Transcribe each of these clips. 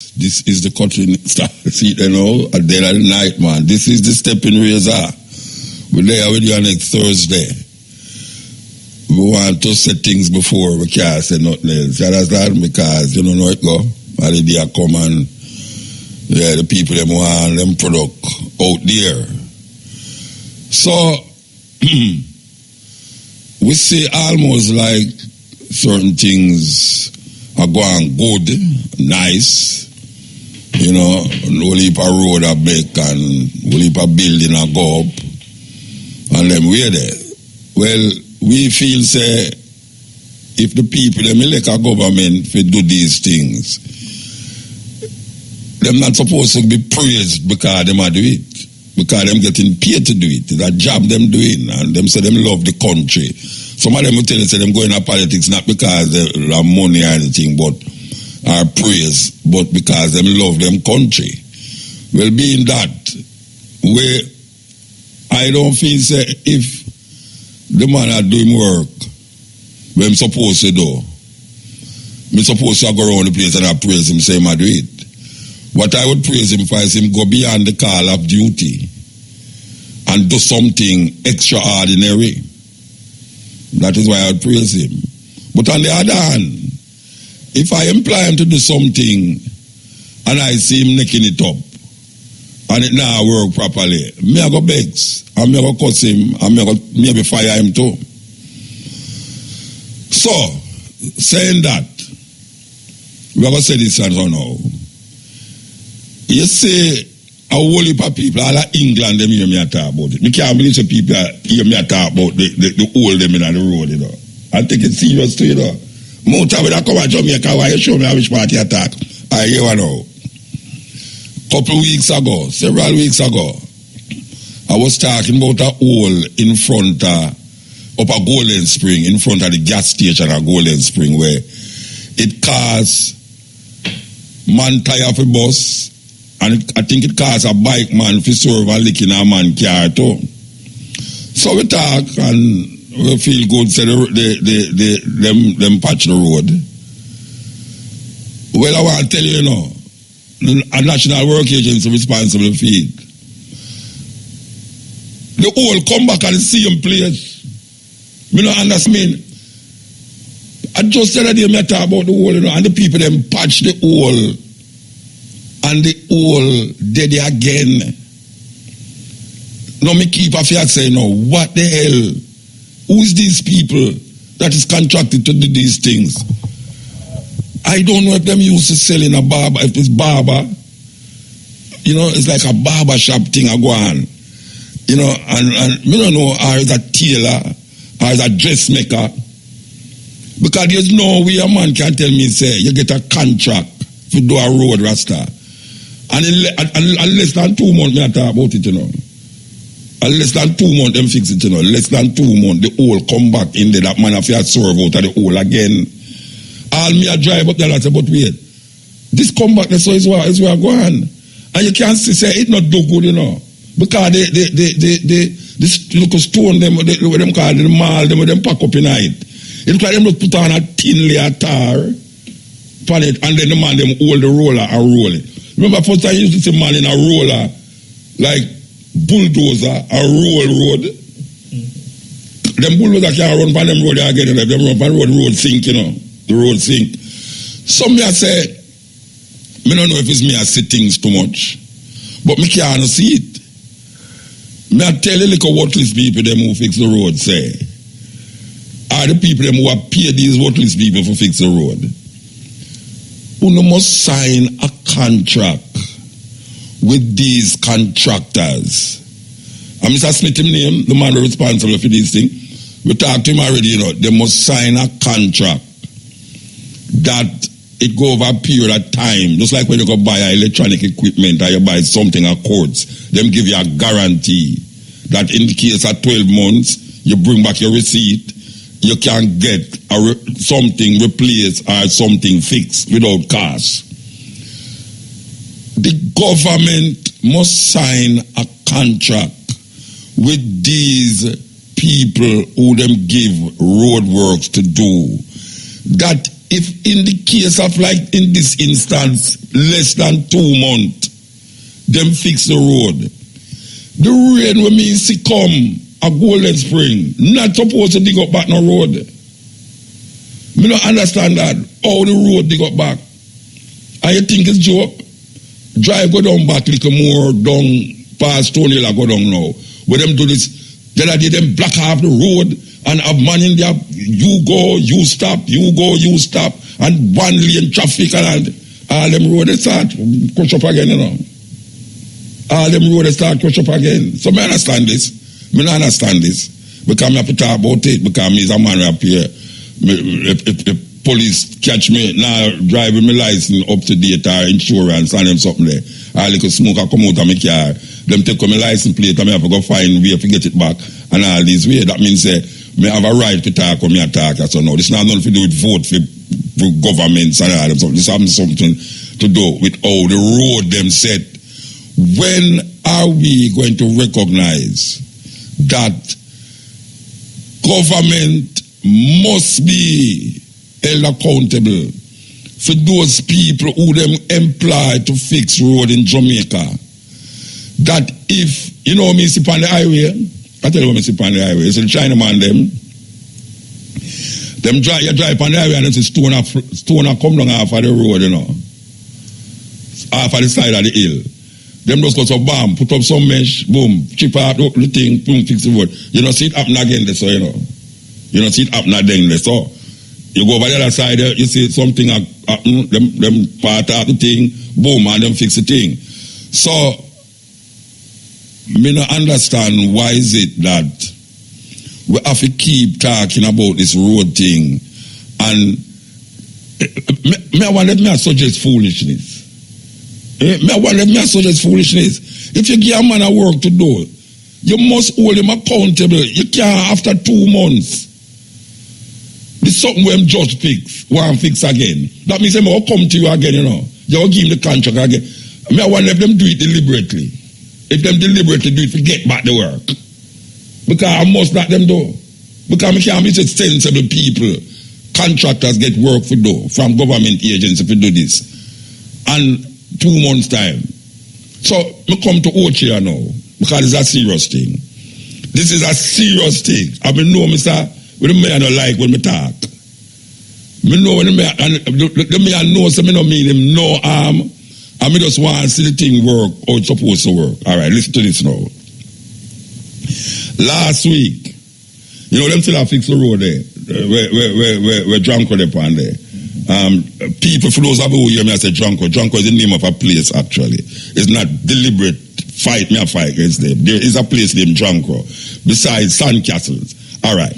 This is the cutting seat, you know, at the end of the night, man. This is the Steppin razor. We're there with you next Thursday. We want to set things before we can't say nothing else. You understand? Because you don't know it go. And the day come and the people them want them product out there. So we see almost like certain things are going good, nice. You know, no heap of road a make and no heap of building a go up. And them we're there. Well, we feel say if the people them elect a government for do these things, them not supposed to be praised because them are do it. Because them getting paid to do it. It's a job them doing. And them say them love the country. Some of them will tell you say them going to politics not because they have money or anything, but are praised, but because them love them country. Well, being that way, I don't feel say if the man are doing work when I'm supposed to do, I'm supposed to go around the place and I praise him, say I do it. What I would praise him for is him go beyond the call of duty and do something extraordinary. That is why I would praise him. But on the other hand, if I employ him to do something and I see him necking it up and it now work properly, me I go begs and me I go cuss him and me I go maybe fire him too. So, saying that, we are going to say this and so now. You see, a whole heap of people, all of England, them hear me talk about it. Me can't believe some people hear me talk about the old them in the road, you know. I take it serious too, you know. Mutabaruka come to Jamaica, why you show me which party attack? I hear one now. Several weeks ago, I was talking about a hole in front of a Golden Spring, in front of the gas station at Golden Spring, where it caused man tire for bus, and I think it caused a bike man for serve and licking a man car too. So we talk and we feel good, so them patch the road. Well, I want to tell you, you know, a national work agency responsible for it. The whole come back at the same place. Me not understand. I just said that they me talk about the hole, you know, and the people them patch the hole, and the hole dead again. Now me keep a fear saying, no, what the hell? Who is these people that is contracted to do these things? I don't know if them used to sell in a barber, if it's barber, you know, it's like a barber shop thing I go on. You know, and me don't know, or is a tailor, or is a dressmaker. Because there's no way a man can tell me, say, you get a contract to do a road rasta. And in less than 2 months, me I talk about it, you know. And less than 2 months, them fix it, you know. Less than 2 months, the hole come back in there, that man have to serve out of the hole again. All me a drive up there and say, but wait, this come back, so is where I go on. And you can't say it not do good, you know. Because this little stone, them call the mall, them pack up in it. It look like them just put on a thin layer tar on it, and then the man them hold the roller and roll it. Remember first time you used to see man in a roller, like bulldozer, a road. Them bulldozer can't run from them road again, them run from the road sink, you know. The road sink. Some me I say, me don't know if it's me I see things too much, but me can't see it. Me I tell you little worthless people them who fix the road say, are the people them who have paid these worthless people for fix the road. You must sign a contract with these contractors. And Mr. Smith, him name, the man responsible for these things, we talked to him already, you know, they must sign a contract that it go over a period of time, just like when you go buy electronic equipment or you buy something at courts, them give you a guarantee that in the case of 12 months, you bring back your receipt, you can get something replaced or something fixed without cost. The government must sign a contract with these people who them give road works to do, that if in the case of like in this instance, less than 2 months, them fix the road. The rain when me see come a Golden Spring, not supposed to dig up back no road. Me don't understand that. How the road dig up back. And you think it's joke? Drive go down back little more down past Stone Hill, I go down now. Where them do this, then I did them block off the road and have man in there, you go, you stop, you go, you stop, and one lane traffic and all them road they start crush up again, you know. All them road they start crush up again. So me understand this. Me not understand this. Because me have to talk about it because me is a man up here. If police catch me now driving my license up to date or insurance and them something there. I like a smoke come out of my car. Them take my license plate and me have to go find where to get it back and all this way. That means me have a right to talk when me attack. So no, this not nothing to do with vote for governments and all them. So this has something to do with how the road them set. When are we going to recognize that government must be held accountable for those people who them employ to fix road in Jamaica? That if, you know me see on the highway, I tell you what me see on the highway, it's the Chinaman them drive, you drive on the highway and them see stone come down off of the road, you know. Off of the side of the hill. Them just go to bomb, put up some mesh, boom, chip out the thing, boom, fix the road. You don't see it happen again there, so you know. You don't see it happen again there, so you go over the other side, you see something happen, them part out the thing, boom, and them fix the thing. So, me not understand why is it that we have to keep talking about this road thing, and me suggest foolishness. Me suggest foolishness. If you give a man a work to do, you must hold him accountable. You can't after 2 months. It's something when judge fix, want fix again. That means I'll come to you again, you know. You'll give him the contract again. I want to let them do it deliberately. If them deliberately do it, forget back the work. Because I must let them do. Because I can't be sensible people. Contractors get work for do from government agencies to do this. And 2 months time. So I come to Ochi now because it's a serious thing. This is a serious thing. I mean, know, Mr. When the man don't like when me talk. Me know when the man know, so me don't mean him no harm. And me just want to see the thing work how it's supposed to work. All right, listen to this now. Last week, you know them still have fixed the road there. Where Drunko they on there. People, for those of you who hear me, I say Drunko. Drunko is the name of a place, actually. It's not deliberate fight, me a fight against them. There is a place named Drunko, besides Sandcastles. All right.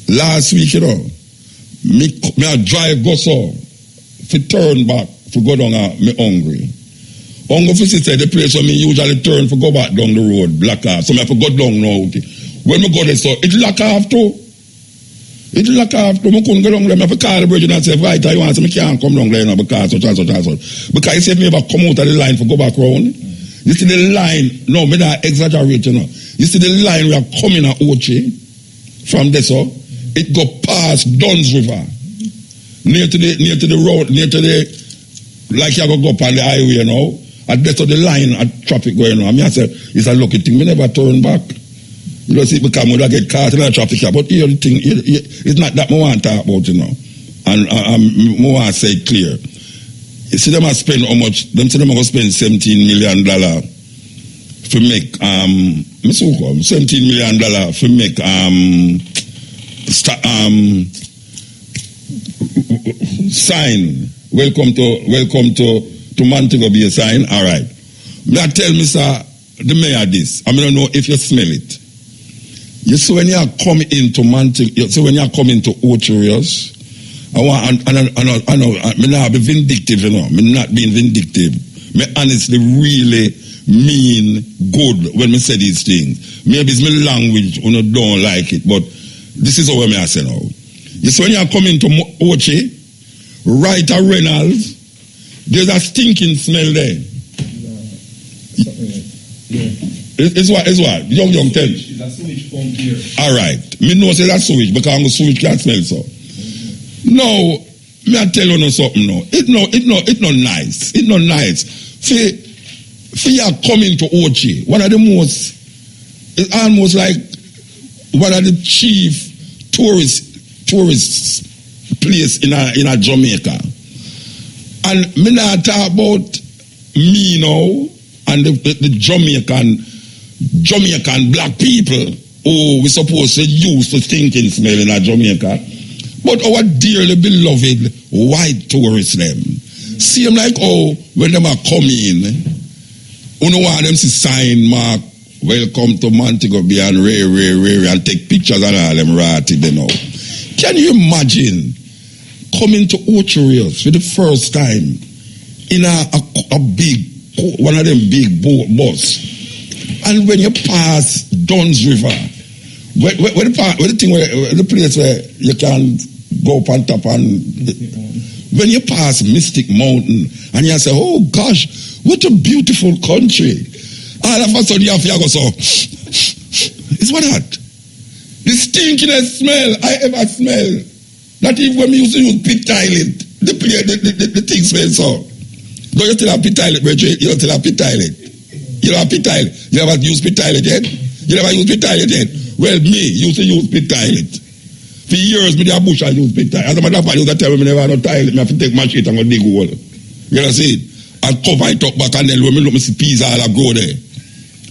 Last week, you know, me a drive go so, for turn back, for go down, me hungry. Hungry for say the place where me usually turn for go back down the road, black off. So me have to go down now. Okay. When me go there, so it lock off too. It lock off too. Me couldn't go down there. Me have to call the bridge and say, right, I want to, me can't come down there now because such and such and such. Because if me ever come out of the line for go back round, you see the line, no, me not exaggerate, you know. You see the line we are coming at Ochi, from there, so, it go past Duns River, near to the road, near to the, like you go up on the highway, you know, and that's the line of traffic going on. I mean, I say, it's a lucky thing, we never turn back. You know, see, because we don't get caught in the traffic, but here the thing, it's not that I want to talk about, you know, and I want to say it clear. You see them spend how much, them say them going to spend $17 million to make, $17 million to make, sign, welcome to Montego Bay sign, all right. May I tell Mr. the mayor this, I don't know if you smell it. You see when you are coming into Montego, you see when you are coming to Ocherios, I may not be vindictive, you know. Me not being vindictive. Me honestly really mean good when me say these things. Maybe it's my language, you know, don't like it, but this is how I say now. You see when you are coming to Ochi, right at Reynolds, there's a stinking smell there. It's what? Young tell. It's a sewage pump here. All right. Me know say that's sewage because I'm a sewage can't smell so. No, me I tell you no something no. It no nice. It no nice. For you coming to Ochi, one of the most, it's almost like one of the chief tourist place in a Jamaica. And me not talk about me now and the Jamaican black people who we supposed to use to stinking smell in a Jamaica. But our dearly beloved white tourists them. See them like when them are coming, you know want them to sign mark, welcome to Montego Bay and Ray, and take pictures and all them ratty they know. Can you imagine coming to Ocho for the first time in a big, one of them big bus, and when you pass Dunn's River, the place where you can go up on top and when you pass Mystic Mountain and you say, oh gosh, what a beautiful country. All of a sudden you have to go so. It's what that? The stinkiest smell I ever smell. Not even when we used to use pit toilet. The thing smells so. Don't you still have pit toilet, Bridget? You don't still have pit toilet. You don't have pit toilet. You never use pit toilet yet? You never use pit toilet yet? Well, me used to use pit toilet. For years, me the bush I use pit toilet. As a matter of fact, you tell me never have no toilet. I have to take my shit and go dig hole. You know see it? And cover it up back and then when me look, me see peas all grow there.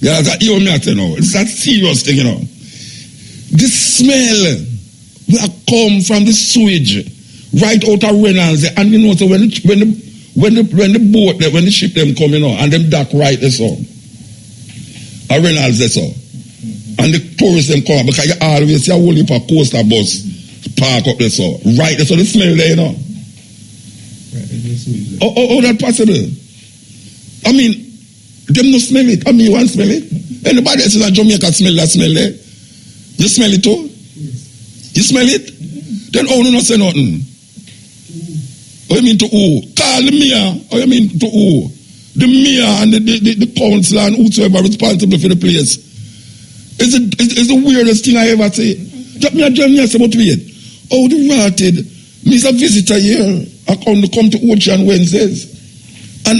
You know that? You know me I say no. It's a serious thing, you know. The smell will come from the sewage right out of Reynolds. And you know, so when the boat, when the ship them come, you know, and them dock right there so. A Reynolds there so. And the tourists them come because you always see a whole heap of coaster bus park up there so. Right there so the smell there, you know. Oh, that possible? I mean, them no smell it. I mean, you want smell it? Anybody else in Jamaica smell that smell there? You smell it too? You smell it? Then no not say nothing. What you mean to who? Call the mayor. What you mean to who? The mayor and the council and whosoever responsible for the place. It's the weirdest thing I ever say. Just me and John about it. Oh, the rotted. Me's a visitor here. I come to Ochi on Wednesdays. And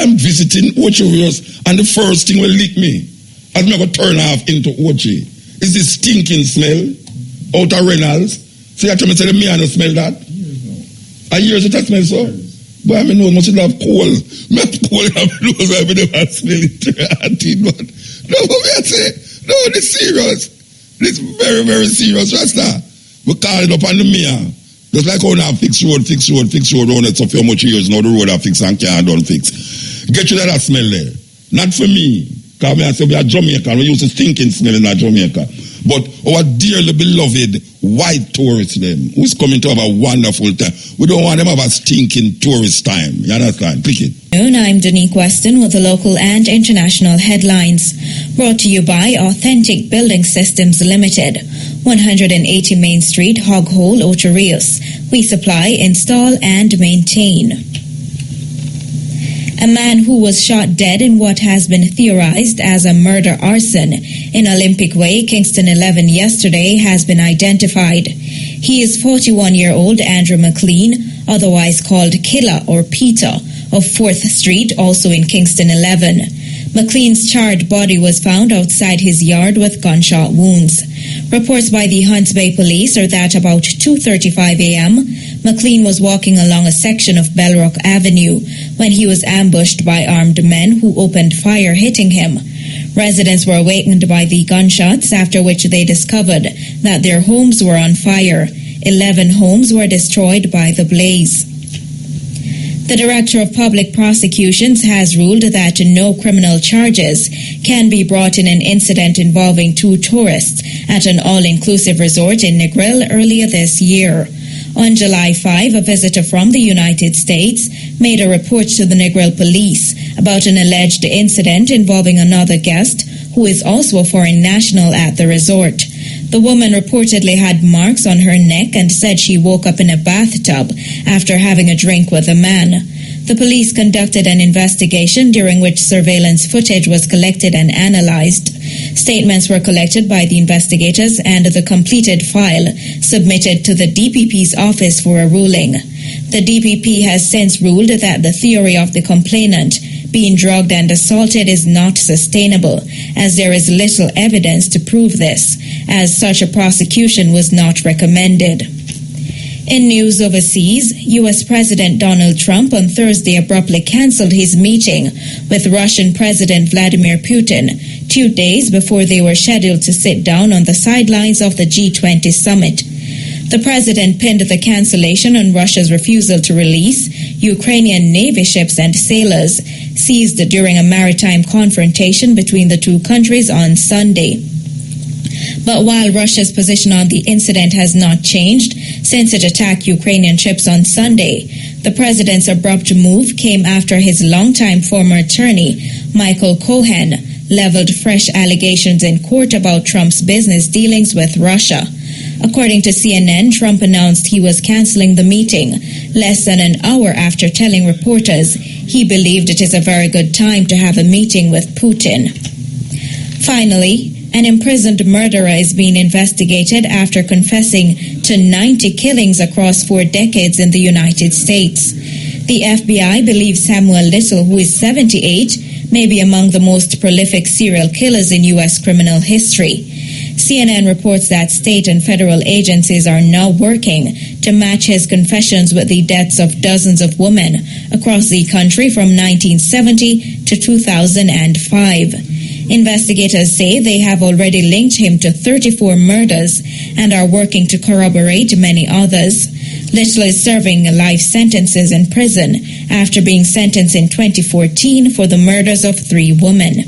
I'm visiting Ochi and the first thing will lick me. As me go turn off into Ochi. Is this stinking smell out of Reynolds? So you tell me say the mayor no smell that? A years it smell so? But I mean no must have coal. Me have coal in my nose I never smell it. No, what I say? No, this serious. This very, very serious, Rasta. We call it up on the mayor. Just like how now fix road on it so for how much years now the road are fixed and can't done fix. Get you that smell there. Not for me. Because I say we are Jamaican, we used to stinking smell in Jamaica. But our dearly beloved white tourists them, who's coming to have a wonderful time. We don't want them to have a stinking tourist time. You understand? Click it. I'm Danique Weston with the local and international headlines. Brought to you by Authentic Building Systems Limited, 180 Main Street, Hog Hole, Ocho Rios. We supply, install and maintain. A man who was shot dead in what has been theorized as a murder arson in Olympic Way, Kingston 11 yesterday has been identified. He is 41-year-old Andrew McLean, otherwise called Killer or Peter, of 4th Street, also in Kingston 11. McLean's charred body was found outside his yard with gunshot wounds. Reports by the Hunts Bay Police are that about 2:35 a.m., McLean was walking along a section of Bellrock Avenue when he was ambushed by armed men who opened fire, hitting him. Residents were awakened by the gunshots, after which they discovered that their homes were on fire. 11 homes were destroyed by the blaze. The Director of Public Prosecutions has ruled that no criminal charges can be brought in an incident involving 2 tourists at an all-inclusive resort in Negril earlier this year. On July 5, a visitor from the United States made a report to the Negril police about an alleged incident involving another guest who is also a foreign national at the resort. The woman reportedly had marks on her neck and said she woke up in a bathtub after having a drink with a man. The police conducted an investigation during which surveillance footage was collected and analyzed. Statements were collected by the investigators and the completed file submitted to the DPP's office for a ruling. The DPP has since ruled that the theory of the complainant being drugged and assaulted is not sustainable, as there is little evidence to prove this, as such a prosecution was not recommended. In news overseas, U.S. President Donald Trump on Thursday abruptly cancelled his meeting with Russian President Vladimir Putin 2 days before they were scheduled to sit down on the sidelines of the G20 summit. The president pinned the cancellation on Russia's refusal to release Ukrainian Navy ships and sailors seized during a maritime confrontation between the two countries on Sunday. But while Russia's position on the incident has not changed since it attacked Ukrainian ships on Sunday, the president's abrupt move came after his longtime former attorney, Michael Cohen, leveled fresh allegations in court about Trump's business dealings with Russia. According to CNN, Trump announced he was canceling the meeting less than an hour after telling reporters he believed it is a very good time to have a meeting with Putin. Finally, an imprisoned murderer is being investigated after confessing to 90 killings across 4 decades in the United States. The FBI believes Samuel Little, who is 78, may be among the most prolific serial killers in U.S. criminal history. CNN reports that state and federal agencies are now working to match his confessions with the deaths of dozens of women across the country from 1970 to 2005. Investigators say they have already linked him to 34 murders and are working to corroborate many others. Little is serving life sentences in prison after being sentenced in 2014 for the murders of 3 women.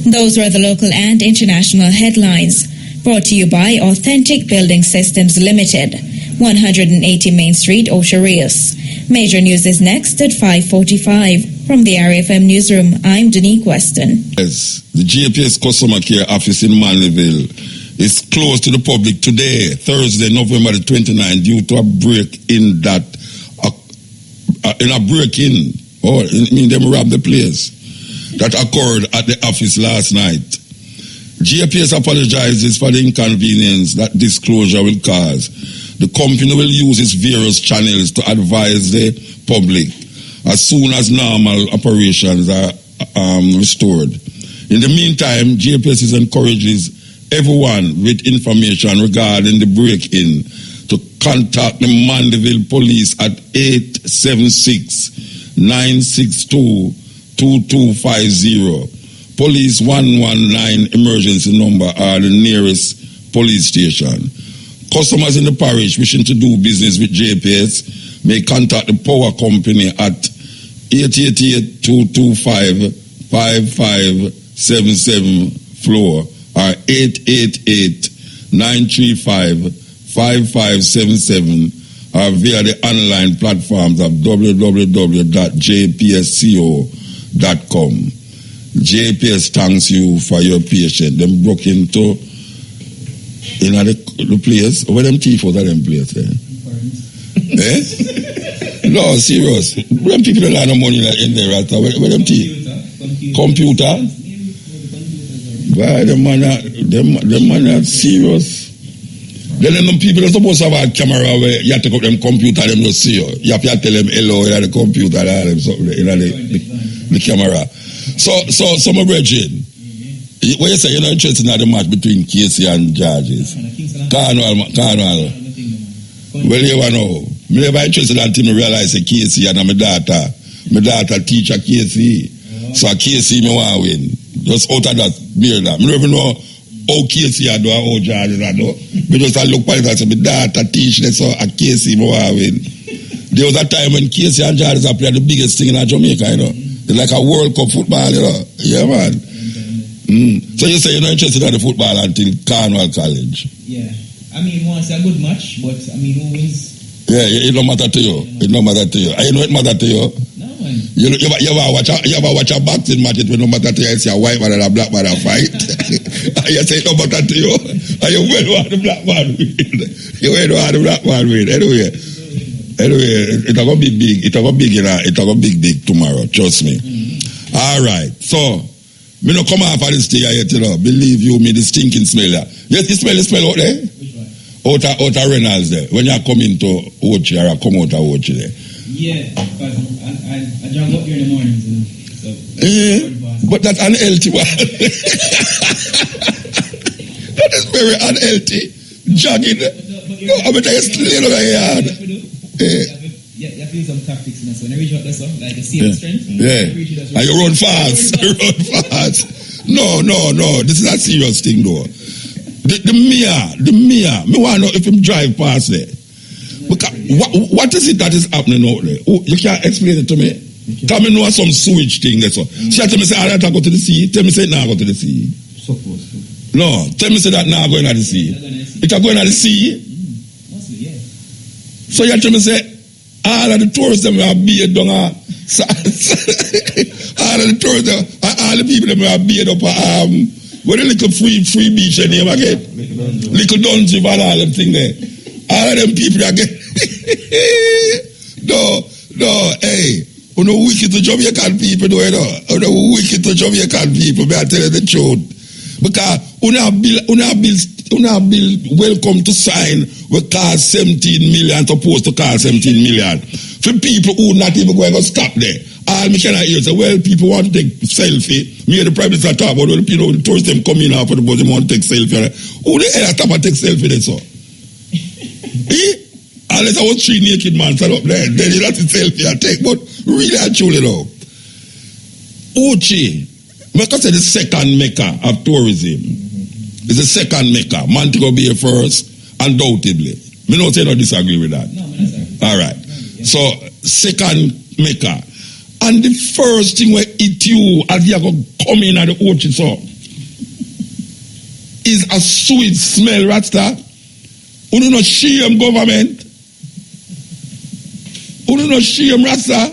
Those were the local and international headlines, brought to you by Authentic Building Systems Limited, 180 Main Street, Osha Rios. Major news is next at 5:45. From the RFM Newsroom, I'm Danique Weston. Yes, the JPS Customer Care Office in Manleyville is closed to the public today, Thursday, November the 29th, due to a break-in that, them robbed the place. That occurred at the office last night. JPS apologizes for the inconvenience that this closure will cause. The company will use its various channels to advise the public as soon as normal operations are restored. In the meantime, JPS encourages everyone with information regarding the break-in to contact the Mandeville Police at 876-962-2250. Police 119 emergency number are the nearest police station. Customers in the parish wishing to do business with JPS may contact the power company at 888-225-5577 floor or 888-935-5577 or via the online platforms of www.jpsco.com. JPS thanks you for your patience. Them broke into the place. Where them thief was at them place there? Eh? No, serious. When people don't have no money in there, right? Where them thief? Computer? Why them man are serious? Then them people are supposed to have a camera where you have to take up them computer, them don't see you. You have to tell them hello in the computer, them something in the camera. So my brethren, what you say, you're not interested in the match between Casey and Georges? Carnal. Well, you know, I'm never interested until I realize that Casey and my daughter teacher Casey. So Casey me want to win. Just out of that, beer that. I don't even know how Casey I do or how Georges I do. I just look at it and say, my daughter teach them, so Casey me want to win. There was a time when Casey and Georges played the biggest thing in Jamaica, you know. It's like a World Cup football, you know. Yeah, man. So you say you're not interested in the football until Cornwall College? Yeah. I mean, once a good match, but I mean, always. Yeah, it don't matter to you. It don't matter to you. I know it matter to you. No, man. You ever watch a boxing match, it will not matter to you. You see a white man and a black man fight. You say it don't matter to you. And you will want the black man win. You will want the black man win. Anyway, it's going to be big. It's going to be big tomorrow. Trust me. All right. So, me no come off of this thing yet, you know. Believe you me, the stinking smell. Yes, you smell out there? Which one? Out of Reynolds there. When you come into Ochi or come out of Ochi there. Yeah, because I drive up here in the mornings, you know. So, but that's unhealthy one. That is very unhealthy. Jogging. No, I'm going to explain over here. You have to use some tactics in this one. I reach out there, so like the same strength. Yeah. And you run fast. You run fast. No. This is a serious thing, though. The mayor. Me want to know if him drive past there. Because what is it that is happening out there? Oh, you can't explain it to me. Tell me know some sewage thing there. So. She tell me say I go to the sea. Tell me say now go to the sea. Supposed to. No, tell me say that now going to the sea. It's going to the sea. Mostly, yeah. So you tell me say all of the tourists them are beard down. All of the tourists, all the people them are beard up. What a little free beach name again? Little Dungeon and all them thing there. All of them people again. No, hey. You know wicked to Jamaican people, though, you know. You know wicked to Jamaican people, may I tell you the truth. Because you have bill welcome to sign will cost 17 million supposed to cost 17 million. For people who not even going to stop there. All me cannot hear say, well, people want to take selfie. Me and the Prime Minister talk about the people, the tourists them come in after the bus, they want to take selfie. Who the hell stop and take selfie then, so? Unless I was 3 naked man stand up there, then you have to selfie and take. But really and truly though, Ochi, because it's the second mecca of tourism. It's the second mecca. Montego Bay first, undoubtedly. Me no say no disagree with that. No, I'm not. All right. So second mecca. And the first thing where hit you as you go come in at the Ochi so is a sweet smell, Rasta. You don't know shame government. You don't know shame, Rasta.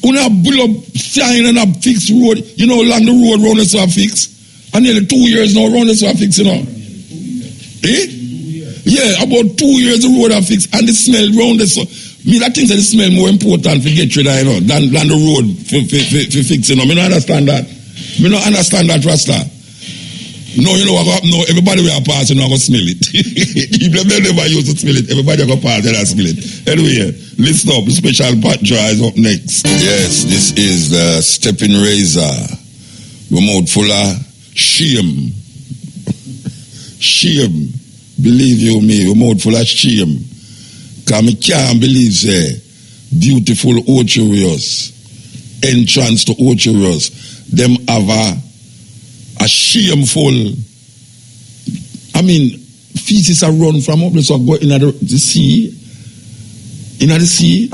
You know build up sign and a fixed road. You know along the road round the so fix. And nearly 2 years now round the so fix, you know. Yeah, about 2 years the road are fixed and the smell round the so. Me that things that the smell more important to get rid of, you know, than the road for fix, you know. Me don't understand that. Me don't understand that, Rasta. No, you know what happen now? Everybody will pass, you know, go smell it. If they never used to smell it, everybody will pass and smell it. Anyway, listen up, the special pot jar is up next. Yes, this is the Steppin razor. We're mouth full of shame. Shame. Believe you me, we're mouth full of shame. Because I can't believe, say, beautiful Ocherios, entrance to Ocherios, them have a shameful, I mean, feces are run from up, so go in the sea. In the sea,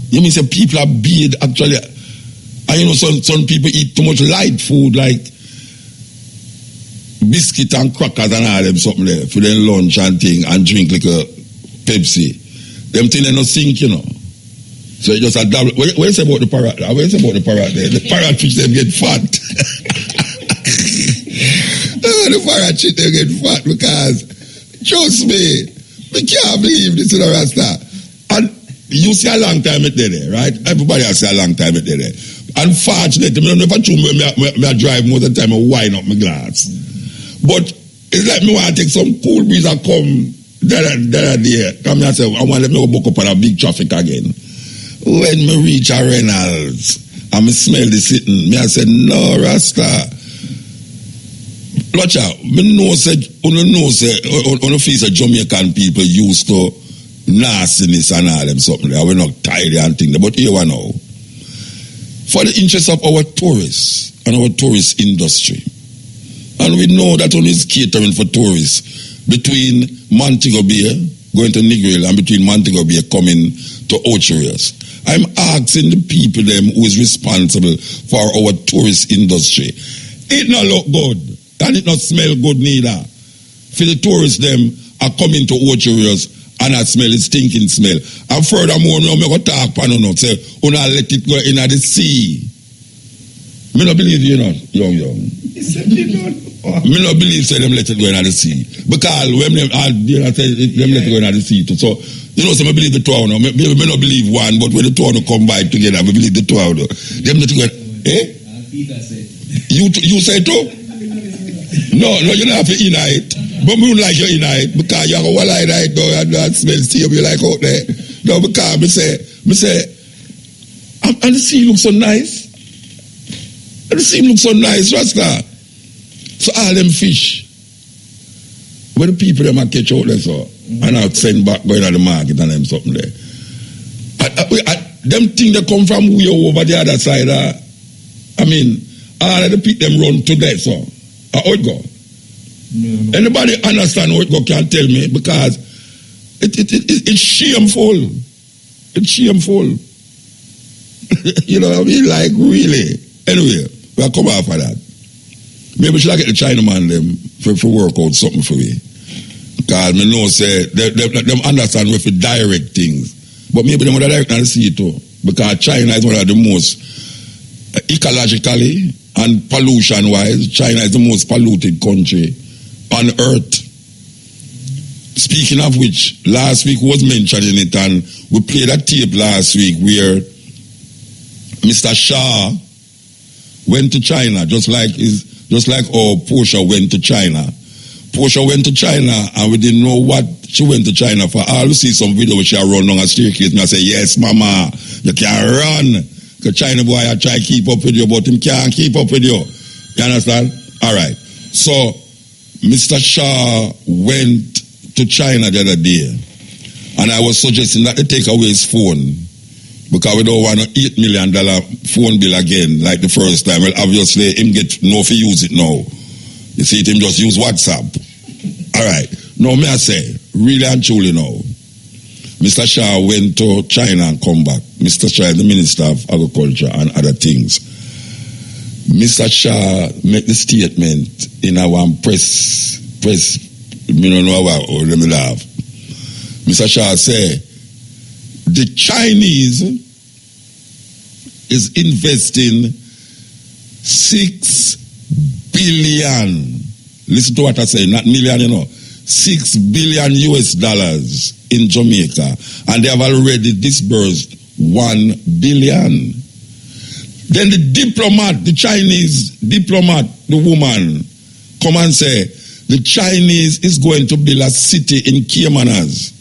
you mean say people are beard actually. And you know, some people eat too much light food like biscuit and crackers and all them something there for their lunch and thing and drink like a Pepsi. Them things they not sink, you know. So it just a double. What you say about the parrot? What you say about the parrot there? The parrot fish them get fat. The parrot shit they get fat because trust me, we can't believe this is a Rasta. And you see a long time it there, right? Everybody has a long time it there. Unfortunately, I never true me drive most of the time I wind up my glass. But it's like me want to take some cool breeze and come there. Come here and say, I want to let me go book up on a big traffic again. When me reach a Reynolds and me smell the sitting, me I say, no, Rasta. Watch out, me know say, on the face of Jamaican people used to nastiness and all them something. We're not tired and things, but here we know. For the interest of our tourists and our tourist industry. And we know that only is catering for tourists between Montego Bay going to Negril and between Montego Bay coming to Ocherios. I'm asking the people them who is responsible for our tourist industry. It not look good and it not smell good neither. For the tourists them are coming to Ocherios and I smell it stinking smell. And furthermore, I'm going to talk about it, say, let it go in the sea. Me not believe you know, young. Me not believe say them let it go in the sea. Because when them let it go in the sea too. So, you know, so I believe the two of them. Me not believe one, but when the two of them come by together, we believe the two of them. Them let it go. Peter said. You say too? No, you don't have to inner it. But me don't like you in it because you have a wall like that though and that smell see you like out there. No, because me say, and the sea looks so nice. And the sea looks so nice, Rasta. So all them fish, when the people them a catch out there so, and I send back going to the market and them something there. Them things that come from way over the other side, I mean, all of the people them run to death, so how it go? No. Anybody understand how it go can tell me because it's shameful. It's shameful. You know what I mean? Like really. Anyway, we'll come after that. Maybe should I get the Chinaman them for work out something for me. Because me know say them understand with the direct things. But maybe they would direct not see it too. Because China is one of the most ecologically and pollution wise, China is the most polluted country on earth. Speaking of which, last week was mentioning it and we played a tape last week where Mr. Shah went to China just like Portia went to China. Portia went to China and we didn't know what she went to China for. I always see some video where she run down a staircase and I say, yes, mama, you can't run. Because China boy I try to keep up with you, but him can't keep up with you. You understand? All right. So Mr. Shah went to China the other day and I was suggesting that they take away his phone because we don't want an $8 million phone bill again like the first time. Well, obviously, him get no for use it now. You see, him just use WhatsApp. All right. Now, may I say, really and truly now, Mr. Shah went to China and come back. Mr. Shah is the Minister of Agriculture and other things. Mr. Shah made the statement in our press, me don't know how, or let me laugh. Mr. Shah said, the Chinese is investing 6 billion. Listen to what I say, not million, you know. $6 billion in Jamaica, and they have already disbursed 1 billion. Then the diplomat, the Chinese diplomat, the woman, come and say, the Chinese is going to build a city in Caymanas,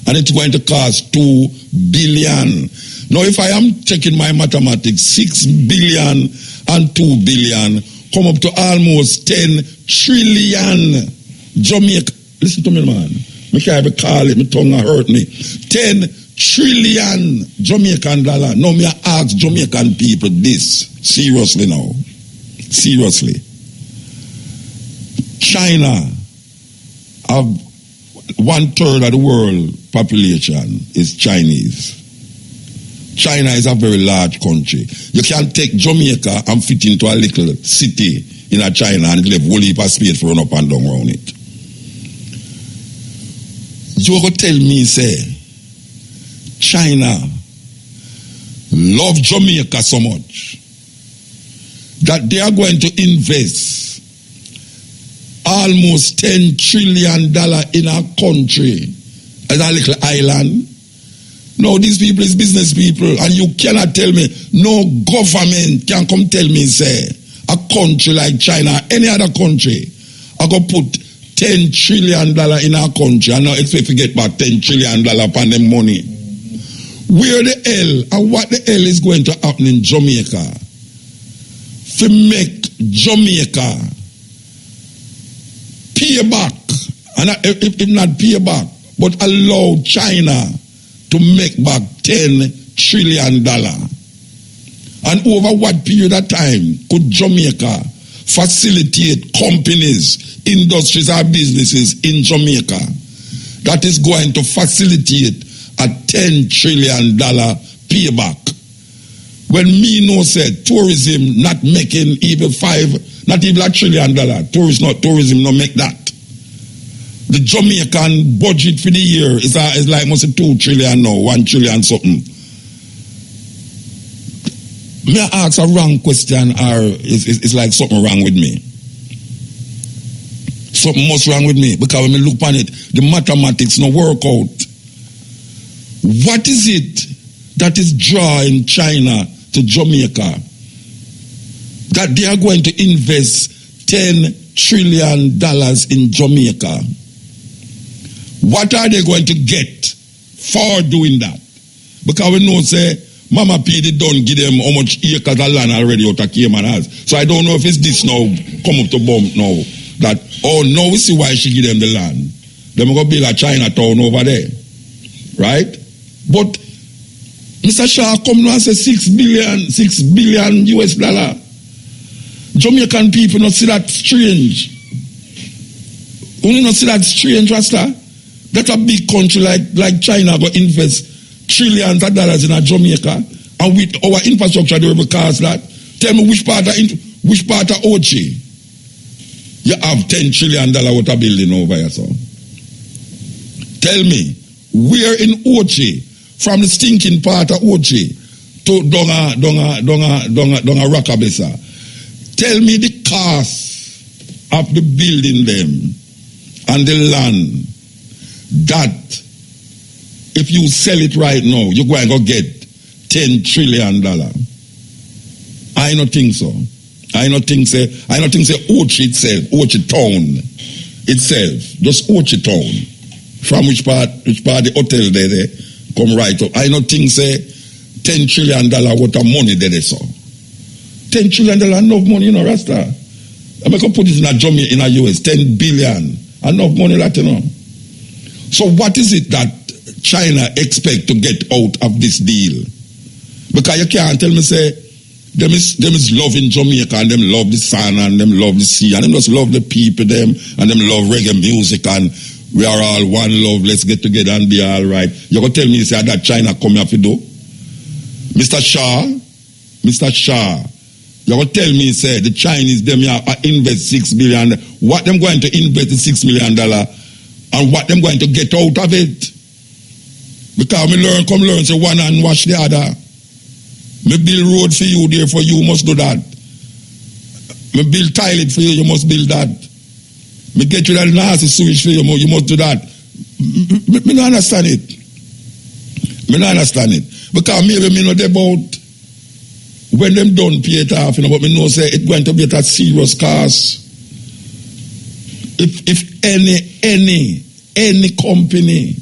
and it's going to cost 2 billion. Now, if I am checking my mathematics, 6 billion and 2 billion come up to almost 10 trillion. Jamaica, listen to me, man. I can't even call it, my tongue hurt me. 10 trillion Jamaican dollar. Now, me ask Jamaican people this, seriously now. Seriously. China have 1/3 of the world population is Chinese. China is a very large country. You can't take Jamaica and fit into a little city in a China and leave whole heap of space for run up and down around it. You go tell me, say, China love Jamaica so much that they are going to invest almost $10 trillion in our country as a little island. No, these people is business people, and you cannot tell me, no government can come tell me, say, a country like China, any other country, I go put $10 trillion in our country and now expect to get back $10 trillion upon them money. Where the hell and what the hell is going to happen in Jamaica to make Jamaica pay back, and if not pay back, but allow China to make back $10 trillion. And over what period of time could Jamaica facilitate companies, industries or businesses in Jamaica that is going to facilitate a $10 trillion payback? When me know said tourism not making even not even $1 trillion. Tourism not make that. The Jamaican budget for the year is like almost $2 trillion now, 1 trillion something. May I ask a wrong question, or is like something wrong with me? Something must wrong with me, because when I look on it, the mathematics no work out. What is it that is drawing China to Jamaica that they are going to invest $10 trillion in Jamaica. What are they going to get for doing that? Because we know, say, Mama P, they don't give them how much acres of land already out of Cayman has. So I don't know if it's this now, come up to bump now, that, oh, now we see why she give them the land. They're going to build a Chinatown over there. Right? But Mr. Shah come now and say $6 billion US dollar. Jamaican people not see that strange. Only not see that strange, Rasta. That a big country like China go invest trillions of dollars in a Jamaica, and with our infrastructure they will cause that. Tell me which part of Ochi you have $10 trillion worth of building over here, so. Tell me, where in Ochi, from the stinking part of Ochi to Donga Rockabessa, tell me the cost of the building them and the land that if you sell it right now, you're going to get $10 trillion. I don't think so. I don't think Ochi itself, Ochi town itself, just Ochi town. From which part the hotel there come right up. I don't think say $10 trillion worth of money there so. $10 trillion enough money, you know, Rasta. I'm going to put it in a Jamaica, in a US, 10 billion. Enough money, that, you know. So what is it that China expect to get out of this deal? Because you can't tell me, say, them is loving Jamaica, and them love the sun, and them love the sea, and them just love the people, them, and them love reggae music, and we are all one love, let's get together and be all right. You're going to tell me, say, that China come here to do? Mr. Shah, you're going to tell me, say, the Chinese, them here invest $6 billion. What them going to invest the $6 million and what them going to get out of it? Because me come learn, say, one and wash the other. Me build road for you, therefore you must do that. Me build toilet for you, you must build that. Me get you that nasty sewage for you, you must do that. Me don't understand it. Because maybe me know about when them done pay it off, you know, but me know say it's going to be at a serious cost. If any company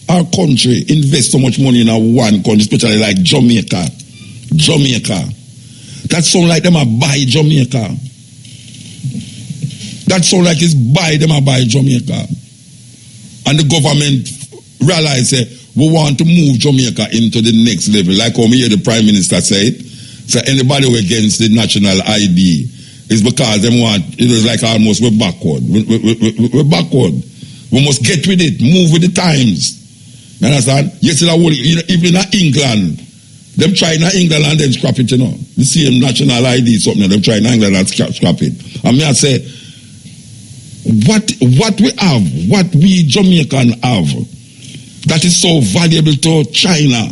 or country invest so much money in a one country, especially like Jamaica, that sound like them a buy Jamaica. That sound like it's buy them a buy Jamaica. And the government realize we want to move Jamaica into the next level. Like how me hear the Prime Minister say it. So anybody who against the national ID is because them want, it is like almost we're backward. We're backward. We must get with it, move with the times. You understand? Yesterday, even in England, them try in England and then scrap it, you know. The same national ID, something, them try in England and scrap it. And me I say, what we have, what we Jamaican have, that is so valuable to China,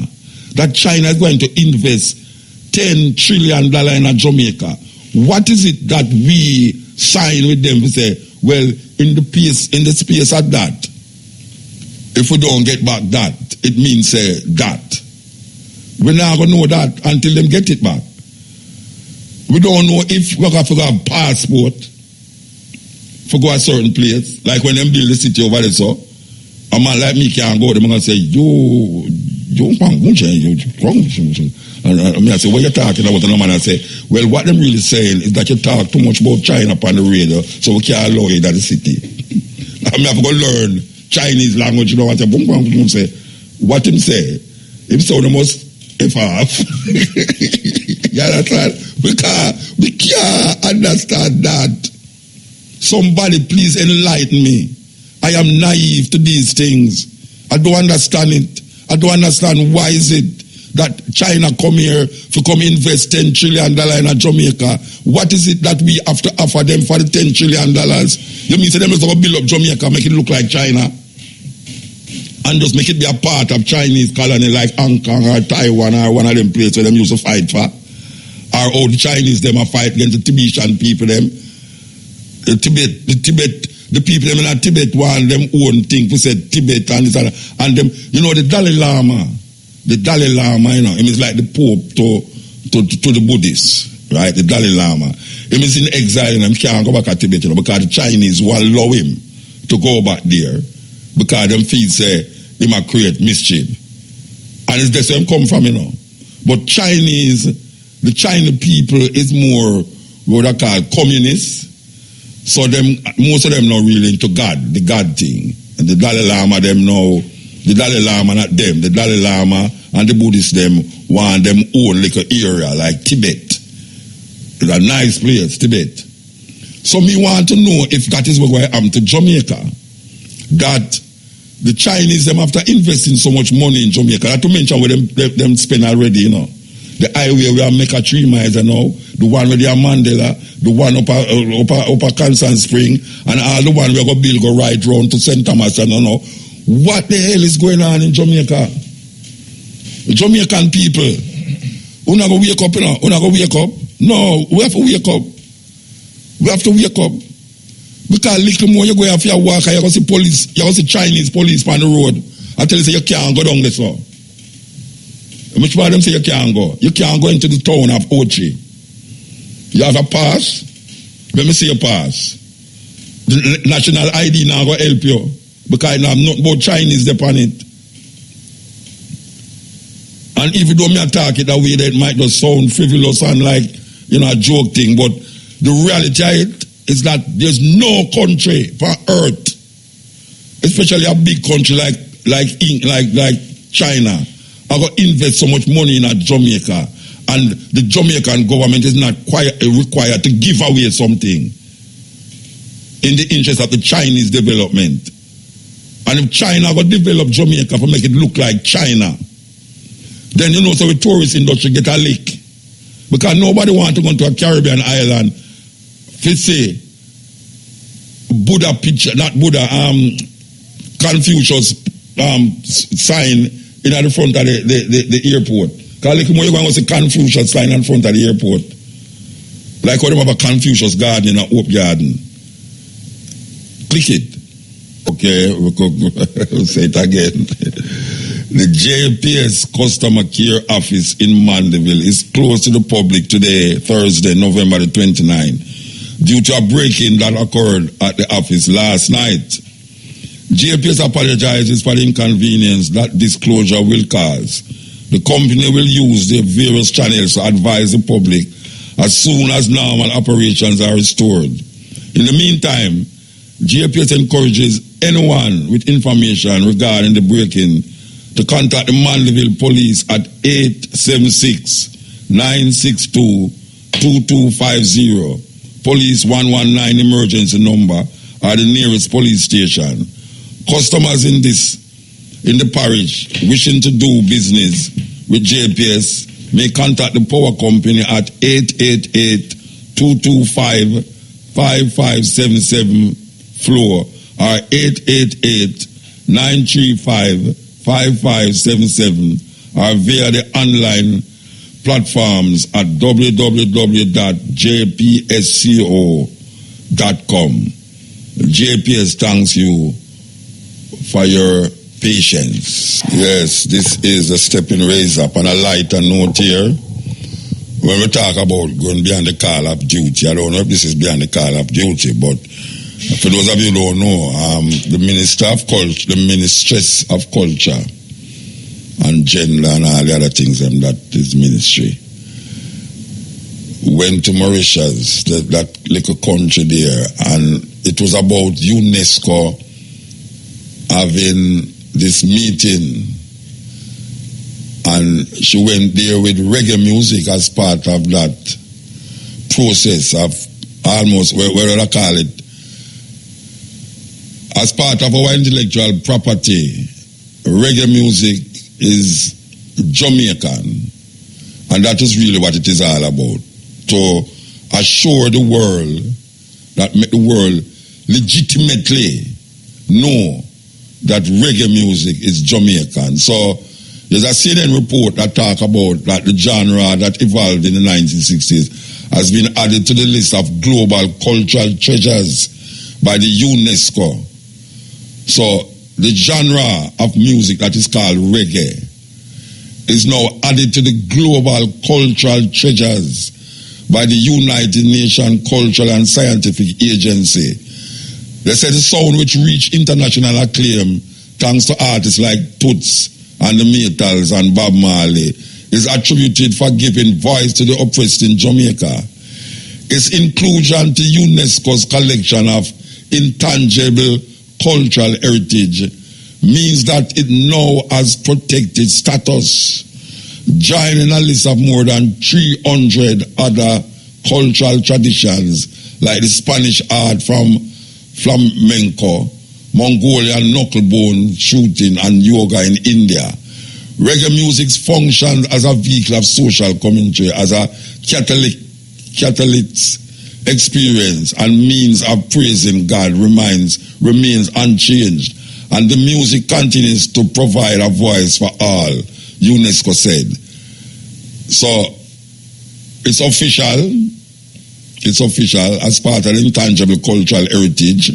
that China is going to invest $10 trillion in a Jamaica. What is it that we sign with them to say, well, in the space of that, if we don't get back that, it means that. We're not going to know that until them get it back. We don't know if we're going to have a passport for go a certain place, like when them build the city over there, so a man like me can't go, they're going to say, you and I say, what you talking about? And the man I say, well, what them really saying is that you talk too much about China upon the radio, so we can't allow you in the city. I have to go learn Chinese language, you know what I say, what him say, him say the most F off. You understand? Because we can't understand that. Somebody please enlighten me. I am naive to these things. I don't understand it. I don't understand why is it that China come here to come invest $10 trillion in a Jamaica. What is it that we have to offer them for the $10 trillion? You mean say them is going to build up Jamaica, make it look like China, and just make it be a part of Chinese colony like Hong Kong or Taiwan or one of them places where them used to fight for? Or all the Chinese them a fight against the Tibetan people them? The people them in Tibet want them own thing. We said Tibet and them, you know, the Dalai Lama, you know, him is like the Pope to the Buddhists, right? The Dalai Lama. He is in exile and he can't go back to Tibet, you know, because the Chinese will allow him to go back there because them feel say he might create mischief. And it's that's where him come from, you know. But the Chinese people is more what I call communists. So most of them not really into God, the God thing. And the Dalai Lama, the Dalai Lama, not them. The Dalai Lama and the Buddhists, them want them own little area like Tibet. It's a nice place, Tibet. So me want to know if that is where I am to Jamaica. That the Chinese, them after investing so much money in Jamaica, not to mention where them spend already, you know. The highway we are make a 3 miles, you know. The one where they are Mandela, the one up a Constant Spring, and all the one we go build go right round to St. Thomas, and you know. What the hell is going on in Jamaica? The Jamaican people, who not go wake up, you know? Who not go wake up? No, we have to wake up. We have to wake up. Because little more you go have your walk, you go see police, you go see Chinese police on the road. I tell you, say you can't go down this way. Which part of them say you can't go? You can't go into the town of Ochi. You have a pass? Let me see your pass. The national ID now go help you. Because now I'm not about Chinese upon it. And even though me attack it that way, that might just sound frivolous and like, you know, a joke thing, but the reality is that there's no country on earth, especially a big country like China, are going to invest so much money in Jamaica, and the Jamaican government is not required to give away something in the interest of the Chinese development. And if China will develop Jamaica to make it look like China, then you know, so the tourist industry get a lick. Because nobody wants to go to a Caribbean island, if say Buddha picture, not Buddha, Confucius sign in the front of the airport. Because like you're going to see Confucius sign in front of the airport. Like how they have a Confucius garden in a Hope Garden. Click it. Okay, we'll say it again. The JPS Customer Care Office in Mandeville is closed to the public today, Thursday, November the 29th, due to a break-in that occurred at the office last night. JPS apologizes for the inconvenience that this closure will cause. The company will use their various channels to advise the public as soon as normal operations are restored. In the meantime, JPS encourages anyone with information regarding the break-in to contact the Mandeville Police at 876-962-2250, Police 119 emergency number, or the nearest police station. Customers in the parish wishing to do business with JPS may contact the power company at 888-225-5577 floor or 888-935-5577 or via the online platforms at www.jpsco.com. JPS thanks you for your patience. Yes, this is a Steppin raise up on a lighter note here. When we talk about going beyond the call of duty, I don't know if this is beyond the call of duty, but for those of you who don't know, the Ministress of Culture and Gender and all the other things that is ministry went to Mauritius, that little country there, and it was about UNESCO having this meeting, and she went there with reggae music as part of that process of almost, what do I call it, as part of our intellectual property. Reggae music is Jamaican, and that is really what it is all about, to assure the world, that make the world legitimately know that reggae music is Jamaican. So there's a CNN report that talk about that the genre that evolved in the 1960s has been added to the list of global cultural treasures by the UNESCO. So the genre of music that is called reggae is now added to the global cultural treasures by the United Nations Cultural and Scientific Agency. They said the sound which reached international acclaim thanks to artists like Toots and the Maytals and Bob Marley is attributed for giving voice to the oppressed in Jamaica. Its inclusion to UNESCO's collection of intangible cultural heritage means that it now has protected status, joining a list of more than 300 other cultural traditions like the Spanish art from flamenco, Mongolian knucklebone shooting and yoga in India. Reggae music functions as a vehicle of social commentary, as a catalytic experience and means of praising God remains unchanged, and the music continues to provide a voice for all, UNESCO said. So it's official as part of the intangible cultural heritage.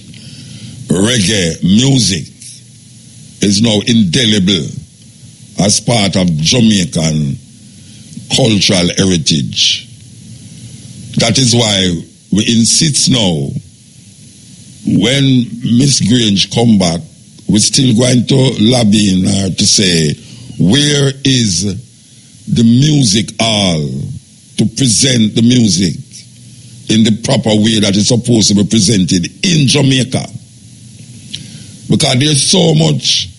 Reggae music is now indelible as part of Jamaican cultural heritage. That is why we insist now, when Miss Grange come back, we're still going to lobby in her to say, where is the music hall to present the music in the proper way that it's supposed to be presented in Jamaica? Because there's so much,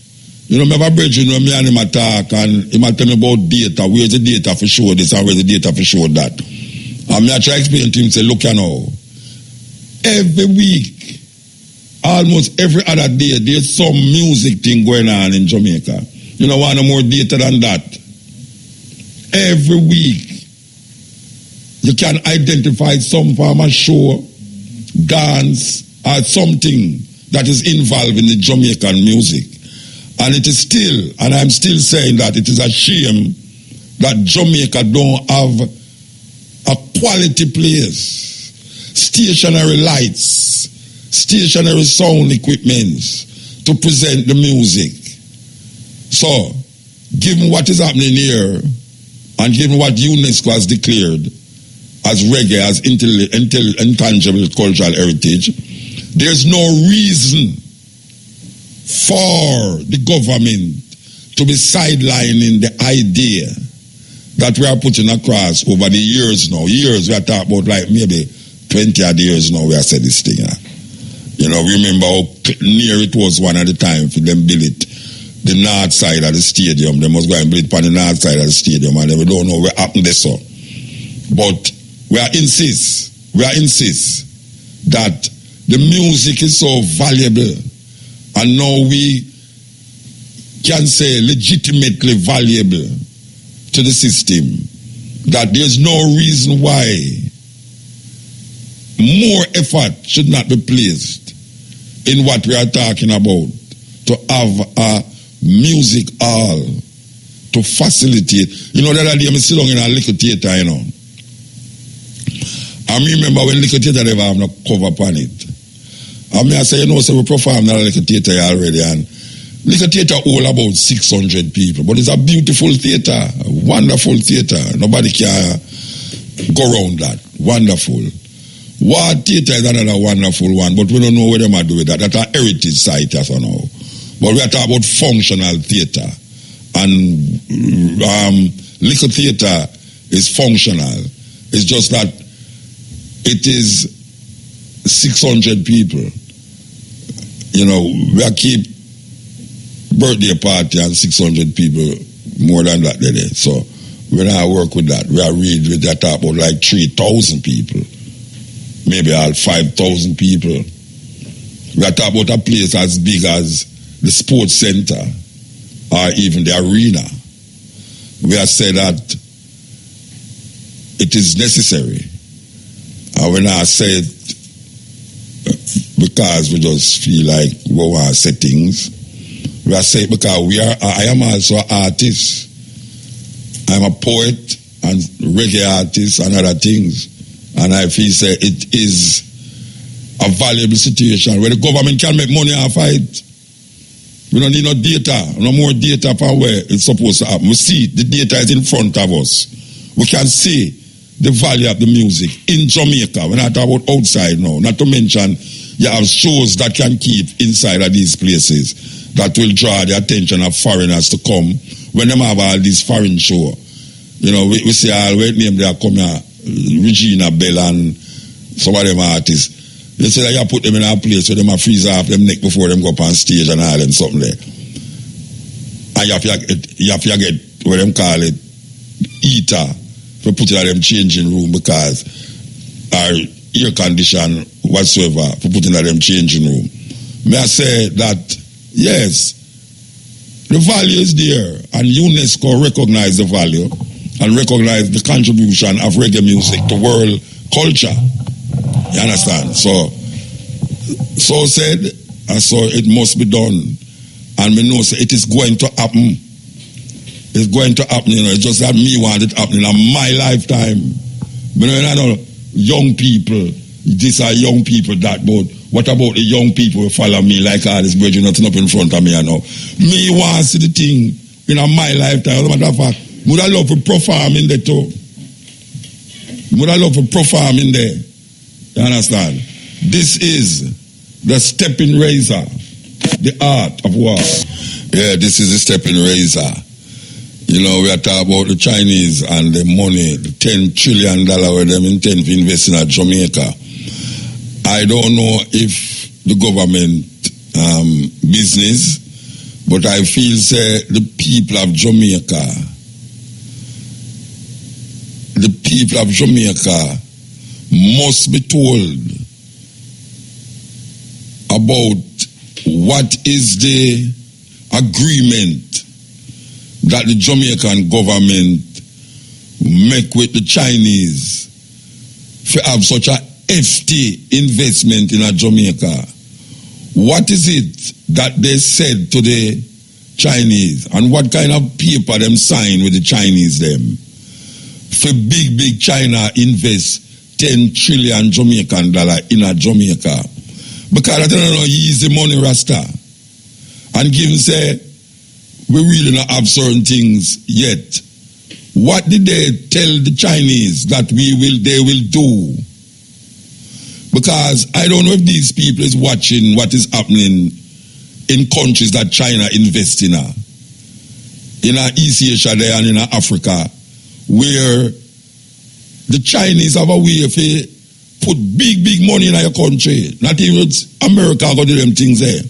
you know, my brethren, when me and him attack and he might tell me about data, where's the data for sure this and where's the data for sure that? And I try to explain to him, say, look, you know, every week, almost every other day, there's some music thing going on in Jamaica. You know, want more data than that? Every week, you can identify some form of show, dance, or something that is involved in the Jamaican music. And it is still, and I'm still saying that it is a shame that Jamaica don't have a quality place, stationary lights, stationary sound equipment to present the music. So, given what is happening here, and given what UNESCO has declared as reggae, as intangible cultural heritage, there's no reason for the government to be sidelining the idea that we are putting across over the years now. Years, we are talking about like maybe 20 odd years now we have said this thing. You know, remember how near it was one at the time for them build it. The north side of the stadium, they must go and build it on the north side of the stadium, and we don't know what happened there. So, but we are insist that the music is so valuable, and now we can say legitimately valuable to the system, that there's no reason why more effort should not be placed in what we are talking about to have a music hall to facilitate. You know, the other day I sit down in a little theater, you know. I remember when little theater never have no cover upon it. I say, you know, so we perform in a little theater already, and little theater all about 600 people, but it's a beautiful theater, a wonderful theater. Nobody can go around that. Wonderful. War theater is another wonderful one, but we don't know what they might do with that. That's a heritage site, as I know. But we are talking about functional theater. And little theater is functional. It's just that it is 600 people. You know, we are keep birthday party and 600 people, more than that there. So we don't work with that. We are read with that about like 3,000 people. Maybe all 5,000 people. We are talking about a place as big as the sports center or even the arena. We have said that it is necessary. And when I say it, because we just feel like we want to say things, we are saying because I am also an artist. I'm a poet and reggae artist and other things. And I feel say it is a valuable situation where the government can make money off it. We don't need no data, no more data for where it's supposed to happen. We see the data is in front of us. We can see the value of the music in Jamaica. When I talk about outside now, not to mention you have shows that can keep inside of these places that will draw the attention of foreigners to come. When them have all these foreign show, you know, we see all wait name they are coming, Regina Bell and some of them artists. They say that you put them in a place where them a freeze off them neck before them go up on stage and all them something there. And you have to get what them call it, heater, for put it in them changing room because our air condition whatsoever for putting in them changing room. May I say that yes, the value is there and UNESCO recognize the value and recognize the contribution of reggae music to world culture. You understand? So said, and so it must be done. And we know it is going to happen. It's going to happen, you know. It's just that me want it happening in my lifetime. But you know, young people, these are young people that, but what about the young people who follow me like all this bridge nothing up in front of me, you know? Me want to see the thing in my lifetime. As a matter of fact, would I love to perform in there too? Would I love to perform in there? You understand? This is the Steppin razor, the art of war. Yeah, this is the Steppin razor. You know, we are talking about the Chinese and the money, the $10 trillion where them intend to invest in Jamaica. I don't know if the government business, but I feel say the people of Jamaica must be told about what is the agreement that the Jamaican government make with the Chinese to have such a hefty investment in Jamaica. What is it that they said to the Chinese and what kind of paper them sign with the Chinese them? For big China invest $10 trillion Jamaican dollar in Jamaica. Because I don't know, easy money rasta. And give him say, we really not have certain things yet. What did they tell the Chinese that they will do? Because I don't know if these people is watching what is happening in countries that China invests in. In East Asia there and in Africa, where the Chinese have a way of put big money in your country. Not even America go do them things there.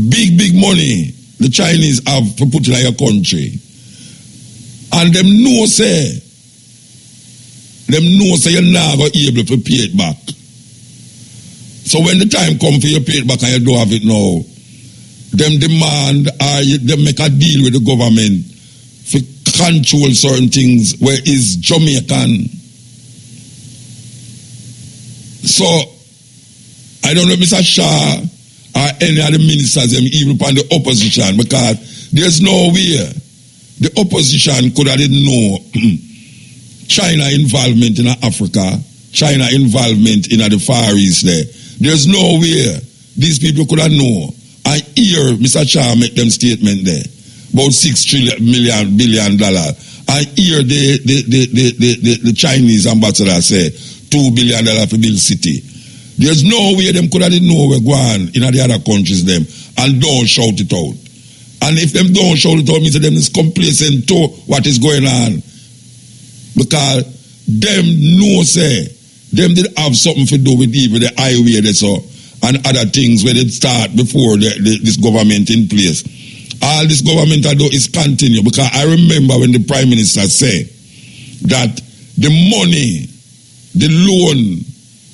Big money the Chinese have to put in your country. And them know say you're not going to be able to pay it back. So when the time comes for you to pay it back and you don't have it now, them demand or them make a deal with the government to control certain things where is Jamaican. So I don't know if Mr. Shah or any of the ministers them even upon the opposition, because there's no way the opposition could have didn't know China involvement in Africa, China involvement in the Far East there. There's no way these people could have known. I hear Mr. Shah make them statement there about $6 billion. I hear the Chinese ambassador say $2 billion for build city. There's no way them could have didn't know we're going in the other countries them and don't shout it out. And if them don't shout it out, means them is complacent to what is going on. Because them know say them did have something to do with even the highway they saw and other things where they start before this government in place. All this government I do is continue, because I remember when the Prime Minister said that the money, the loan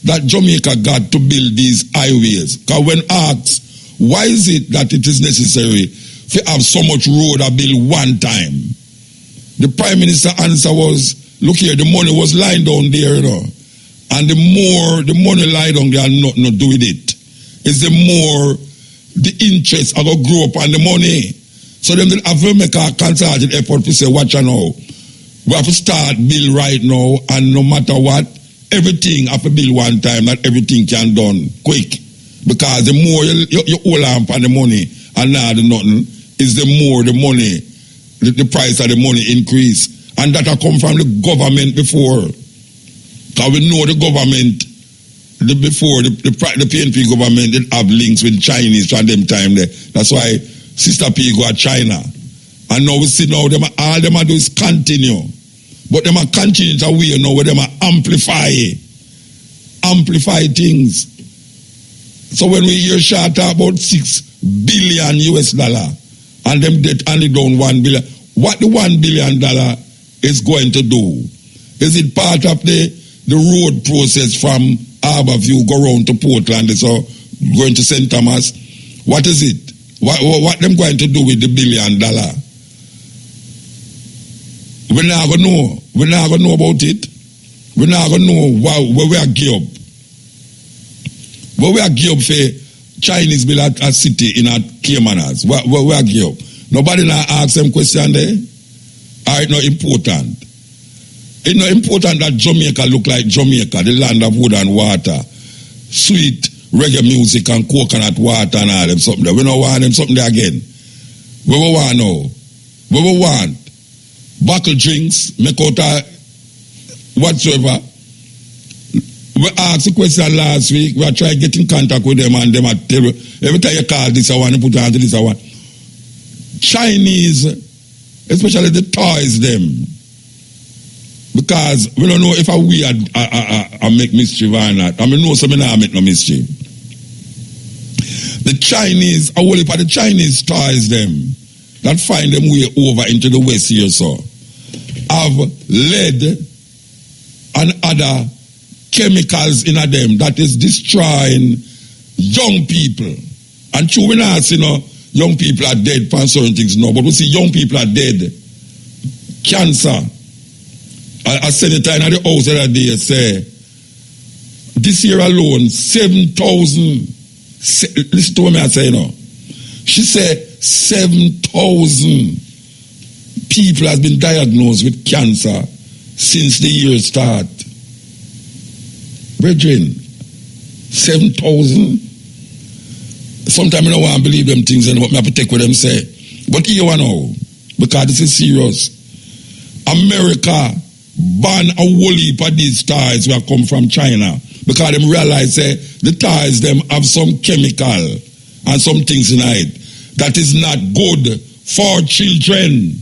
that Jamaica got to build these highways, because when asked why is it that it is necessary to have so much road I build one time, the Prime Minister answer was, look here, the money was lying down there, you know. And the more the money lie down there and nothing to do with it, is the more the interest are going to grow up on the money. So them have to make a concerted effort to say, watch now. We have to start build right now, and no matter what, everything have to build one time, not everything can done quick. Because the more you hold on for the money and now the nothing, is the more the money, the price of the money increase. And that have come from the government before. Because we know the government, before the PNP government did have links with Chinese from them time there. That's why Sister P go to China. And now we see now all them do is continue. But them are continue to way now where them are amplify things. So when we hear short about $6 billion and them debt only down $1 billion, what the $1 billion is going to do? Is it part of the road process from Harborview go round to Portland, so going to St. Thomas? What is it? What them going to do with the $1 billion? We're not going to know. We're not going to know about it. We're not going to know where we are geared up. Where we are geared up for Chinese build a city in a Caymanas. Where we are geared up. Nobody now ask them question there. Or it's not important. It's not important that Jamaica look like Jamaica, the land of wood and water. Sweet reggae music and coconut water and all them something there. We don't want them something there again. What we want now? What we want? Buckle drinks, make out whatsoever. We asked the question last week. We are trying to get in contact with them and them are tell every time you call this one, you put on to this one. Chinese, especially the toys them. Because we don't know if we are make mischief or not. I mean, no, some I make no mischief. The Chinese, I will for the Chinese toys them that find them way over into the West here, so have lead and other chemicals in them that is destroying young people. And true, we not see young people are dead for certain things now, but we see young people are dead. Cancer. I said it in the house the other day, say, this year alone, 7,000, listen to what I say now. She said 7,000 people has been diagnosed with cancer since the year start. Brethren, 7,000. Sometimes I don't want to believe them things and what I have to take what them say. But here one now, because this is serious. America ban a whole heap of these ties that come from China because them realize the ties them have some chemical and some things in it that is not good for children.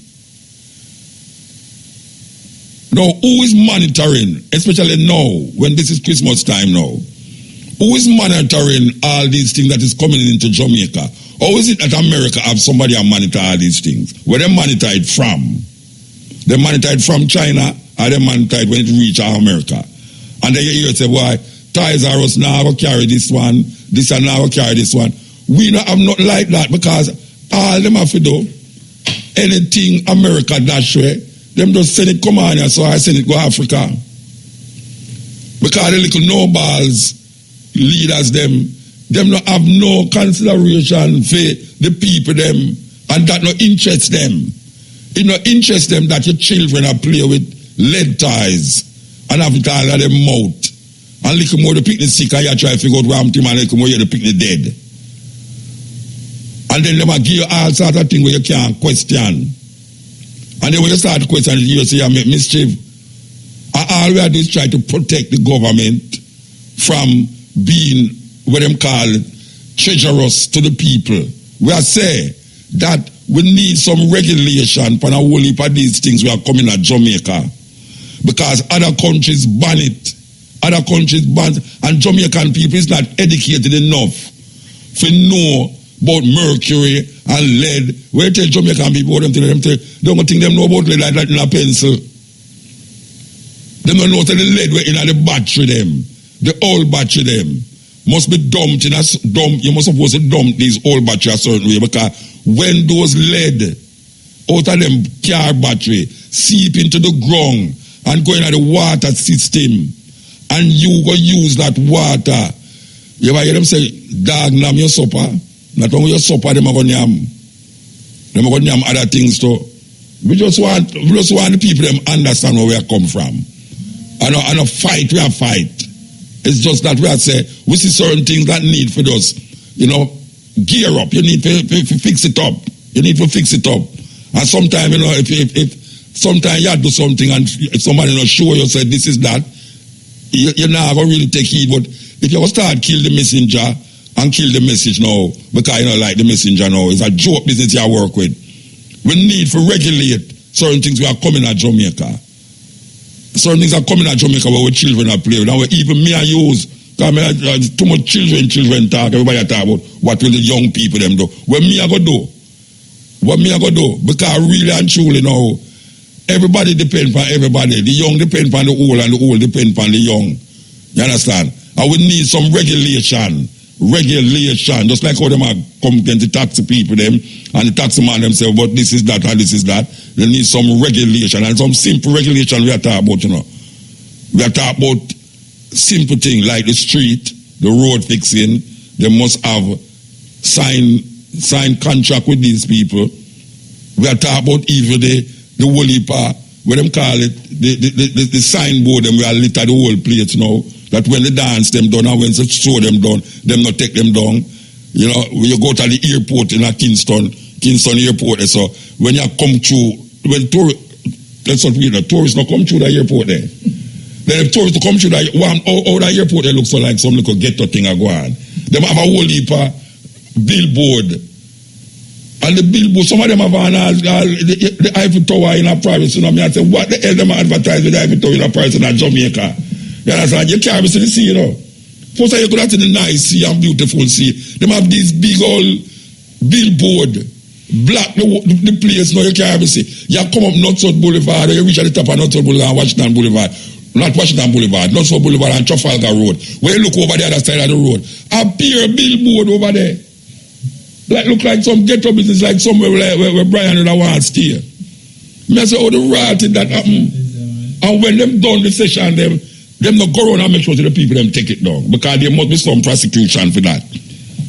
Now, who is monitoring, especially now, when this is Christmas time now, who is monitoring all these things that is coming into Jamaica? Or is it that America have somebody that monitor all these things? Where they monitor it from? They monitor it from China, or they monitor it when it reach America. And then you hear say, boy, Ties R Us now will carry this one, this and now will carry this one. We don't have nothing like that because all them have to do anything America dash way, them just send it come on here, so I send it go Africa. Because the little no-balls leaders them don't have no consideration for the people them, and that no interest them. It no interest them that your children are play with lead ties and have it all of them mouth. And little more the picnic sick and you try to figure out what him and little more you the picnic dead. And then them give you all sorts of things where you can't question. And then when you start questioning, you say you make mischief. And all we do is try to protect the government from being what them call treacherous to the people. We are saying that we need some regulation for a whole heap of these things we are coming at Jamaica. Because other countries ban it. Other countries ban it. And Jamaican people is not educated enough to know about mercury and lead. Where you tell Jamaican people, don't think them know about lead like that in a pencil. They don't know the lead in the battery them. The old battery them must be dumped in a dump. You must supposed to dump these old battery a certain way because when those lead out of them car battery seep into the ground and go into the water system and you go use that water, you ever hear them say, dog nam your supper? Not only your supper, them are going to yam. Them are going to yam other things too. We just want the people them understand where we are come from. And a fight, we are fight. It's just that we are say, we see certain things that need for us, gear up. You need to fix it up. You need to fix it up. And sometimes, if sometimes you do something and if somebody not sure you say this is that, you're not going to really take heed. But if you start kill the messenger and kill the message now, because you don't like the messenger now, it's a joke business you work with. We need to regulate certain things we are coming at Jamaica. Certain things are coming at Jamaica where children are playing. Now even me I use, because too much children talk, everybody talk about what will the young people them do. What me I go do? What me I go do? Because really and truly now, everybody depend on everybody. The young depend on the old and the old depend on the young. You understand? And we need some regulation. Regulation. Just like how them are come against the taxi people them and the taxi man them say, but this is that and this is that. They need some regulation and some simple regulation we are talking about, you know. We are talking about simple things like the street, the road fixing. They must have sign contract with these people. We are talking about even the whole heap, what them call it, the signboard, them we are litter the whole place now. That when they dance them down and when they show them down, them not take them down. You know, when you go to the airport in Kingston airport, so when you come through, when tourists not come through the airport there. Then if tourists come through the airport, they look so like some little ghetto thing are going. Them have a whole heap billboard. And the billboard, some of them have the Eiffel Tower in a Paris. You know, I say, what the hell them advertise with the Eiffel Tower in a Paris in Jamaica? You understand? You can't see the sea, you know. First you go out to the nice sea and beautiful sea. Them have these big old billboard, black the place, no, you can't see. You come up North-South Boulevard, or you reach at the top of North-South Boulevard and Washington Boulevard. Not Washington Boulevard, North-South Boulevard and Trafalgar Road. When you look over the other side of the road, a pure billboard over there. Like look like some ghetto business, like somewhere where Brian and I want to stay. I say, oh, the rat that happen. And when them done the session, them not go around and make sure the people them take it down. Because there must be some prosecution for that.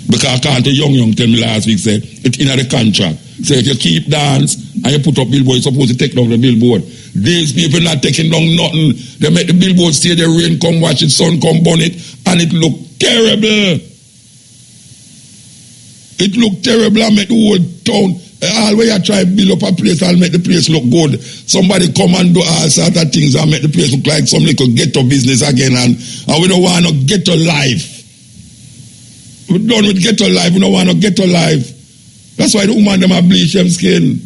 Because I can't young tell me last week, say, it's in the contract. Say if you keep dance and you put up billboard, you're supposed to take down the billboard. These people not taking down nothing. They make the billboard stay there, rain come watch it, sun come burn it, and it look terrible. It look terrible and make the whole town. Always I try to build up a place and make the place look good. Somebody come and do all sorts of things and make the place look like some little ghetto business again, and we don't want no ghetto life. We're done with ghetto life, we don't want no ghetto life. That's why the woman them have bleach them skin.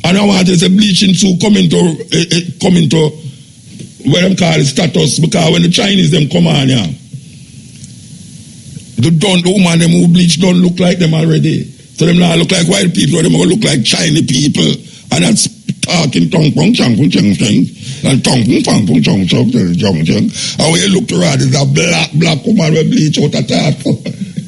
And I want to say bleaching too come into what them call it status, because when the Chinese them come on here, the woman them who bleach don't look like them already. So them now look like white people, or them going to look like Chinese people. And that's talking tong pong chang pong chang chang. And tong pong pong pong chong chong chong chong. And when you look around, it's a black woman with bleach out of that.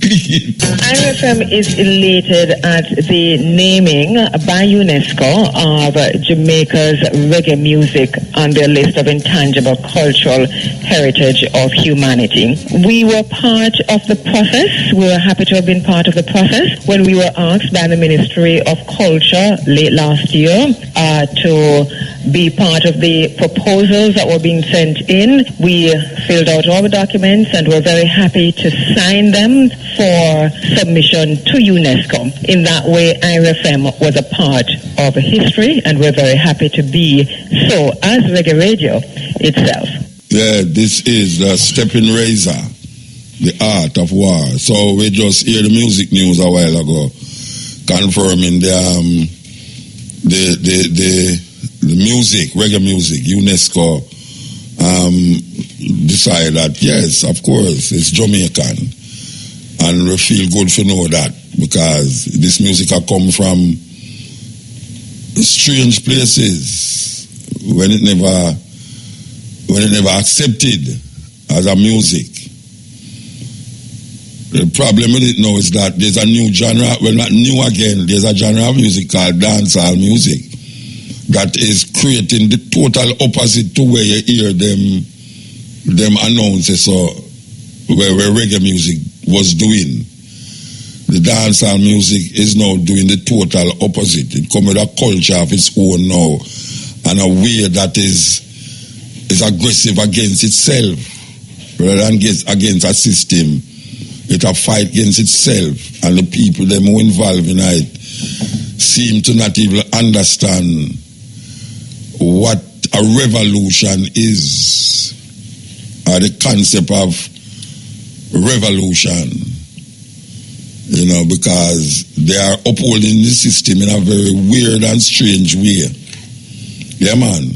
IRFM is elated at the naming by UNESCO of Jamaica's reggae music on their list of intangible cultural heritage of humanity. We were part of the process. We were happy to have been part of the process when we were asked by the Ministry of Culture late last year to be part of the proposals that were being sent in. We filled out all the documents and we're very happy to sign them for submission to UNESCO. In that way, IRFM was a part of history, and we're very happy to be so as Reggae Radio itself. Yeah, this is the Steppin Razor, the art of war. So we just hear the music news a while ago, confirming the music, reggae music, UNESCO decided that yes, of course, it's Jamaican. And we feel good to know that, because this music has come from strange places when it never accepted as a music. The problem with it now is that there's a new genre, well not new again, there's a genre of music called dancehall music that is creating the total opposite to where you hear them announces where reggae music was doing. The dancehall music is now doing the total opposite. It comes with a culture of its own now, and a way that is aggressive against itself rather than against a system. It a fight against itself, and the people them who involved in it seem to not even understand what a revolution is. A or the concept of revolution, you know, because they are upholding the system in a very weird and strange way. Yeah, man.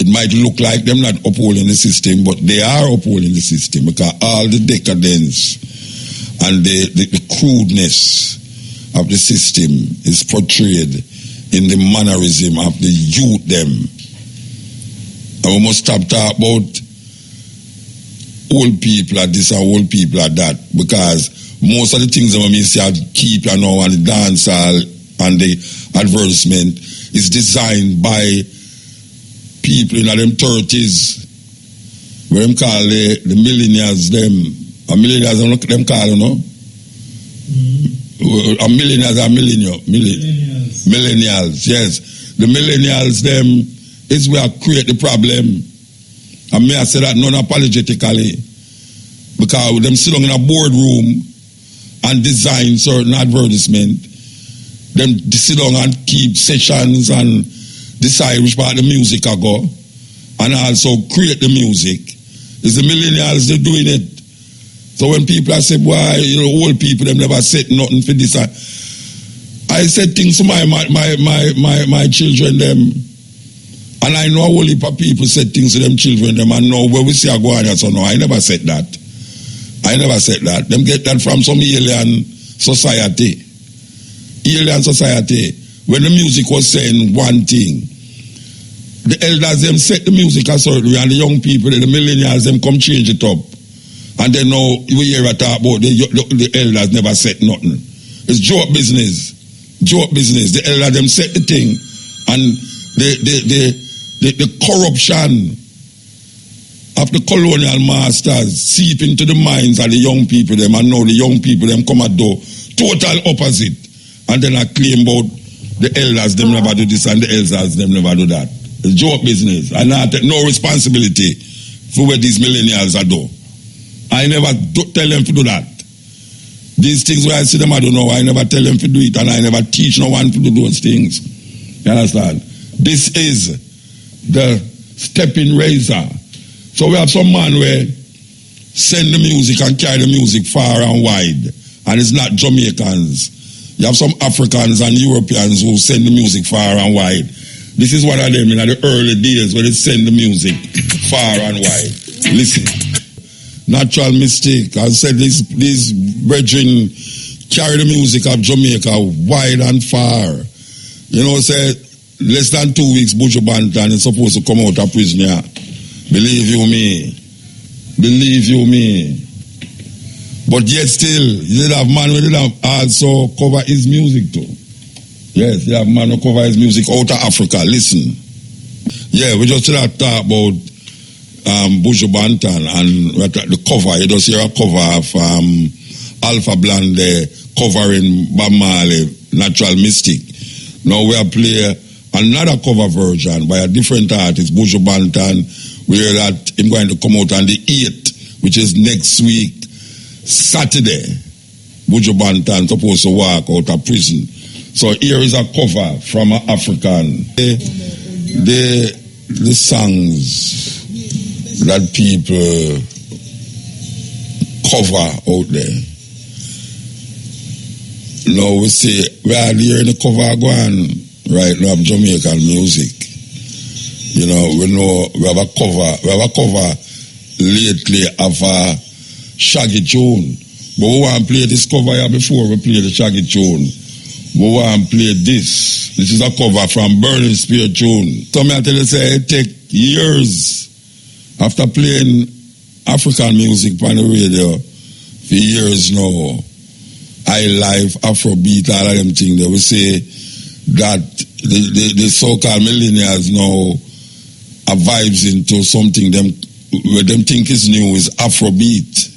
It might look like them not upholding the system, but they are upholding the system because all the decadence and the crudeness of the system is portrayed in the mannerism of the youth them. And we must stop talking about old people are this and old people are that, because most of the things that we see keep you know, and the dance hall and the advertisement is designed by people in them 30s, where them call the millennials, them them call, you know? A millennials are millennials, yes. The millennials, them, is where create the problem. And may I say that non-apologetically, because them sit down in a boardroom and design certain advertisement, them sit down and keep sessions and decide which part of the music I go, and also create the music. It's the millennials, they're doing it. So when people are saying, why, you know, old people, them never said nothing for this. I said things to my children, them. And I know a whole heap of people said things to them children, them, and know where we see a go on, so no, I never said that. I never said that. Them get that from some alien society. Alien society. When the music was saying one thing, the elders them set the music a certain way, and the young people, the millennials, them come change it up. And then now we hear a talk about the elders never said nothing. It's joke business. Joke business. The elders them set the thing, and the corruption of the colonial masters seep into the minds of the young people them, and now the young people them come and do total opposite. And then I claim about the elders them never do this and the elders them never do that. It's joke business. And I take no responsibility for what these millennials are do. I never tell them to do that. These things where I see them, I don't know. I never tell them to do it, and I never teach no one to do those things. You understand? This is the Steppin razor. So we have some man where send the music and carry the music far and wide, and it's not Jamaicans. You have some Africans and Europeans who send the music far and wide. This is one of them in the early days where they send the music far and wide. Listen. Natural mistake. I said these brethren carry the music of Jamaica wide and far. You know, say less than 2 weeks Buju Banton is supposed to come out of prison here. Believe you me. Believe you me. But yet still, you did have man who did have also cover his music too. Yes, you have man who cover his music out of Africa. Listen. Yeah, we just talk about Buju Banton and the cover. You just hear a cover of Alpha Blonde covering Bob Marley, Natural Mystic. Now we are play another cover version by a different artist, Buju Banton. We hear that him going to come out on the 8th, which is next week, Saturday. Buju Banton supposed to walk out of prison. So here is a cover from an African. The songs that people cover out there. Now we see, we are hearing the cover going right now of Jamaican music. You know, we have a cover lately of a Shaggy tune. But we want to play this cover here before we play the Shaggy tune. We want to play this. This is a cover from Burning Spear tune. So I tell you, say, it take years after playing African music on the radio for years now. High life, Afrobeat, all of them things. They will say that the so-called millennials now are vibes into something where them think is new is Afrobeat.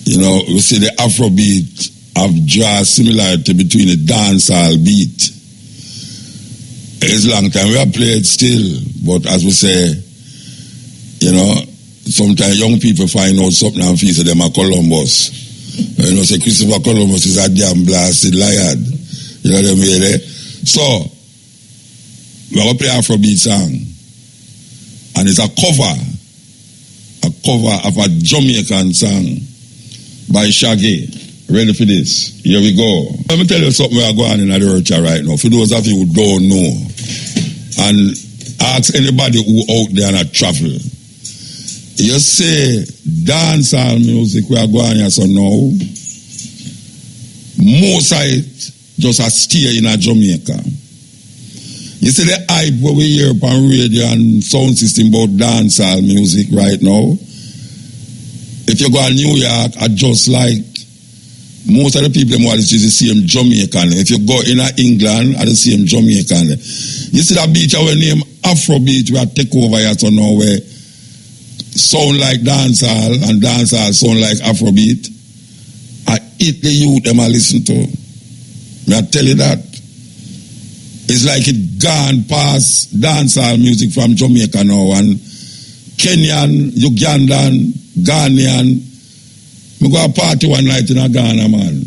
You know, we say the Afrobeat have draw similarity between the dancehall beat. It's a long time we have played still, but as we say, you know, sometimes young people find out something and feel them are Columbus. You know, say Christopher Columbus is a damn blasted liar. You know what I mean? So, we're going to play Afrobeat song. And it's a cover cover of a Jamaican song by Shaggy. Ready for this? Here we go. Let me tell you something we are going on in the church right now. For those of you who don't know, and ask anybody who out there on a travel. You say dancehall music we are going here so now. Most of it just a stay in a Jamaica. You see the hype where we hear on radio and sound system about dancehall music right now. If you go to New York, are just like most of the people them is the same Jamaican. If you go in England, are the same Jamaican. You see that beach our name Afrobeat we are take over here so now where sound like dancehall and dancehall sound like Afrobeat. I eat the youth them I listen to. I tell you that. It's like it gone past dancehall music from Jamaica now and Kenyan, Ugandan, Ghanaian. We go a party one night in a Ghana, man.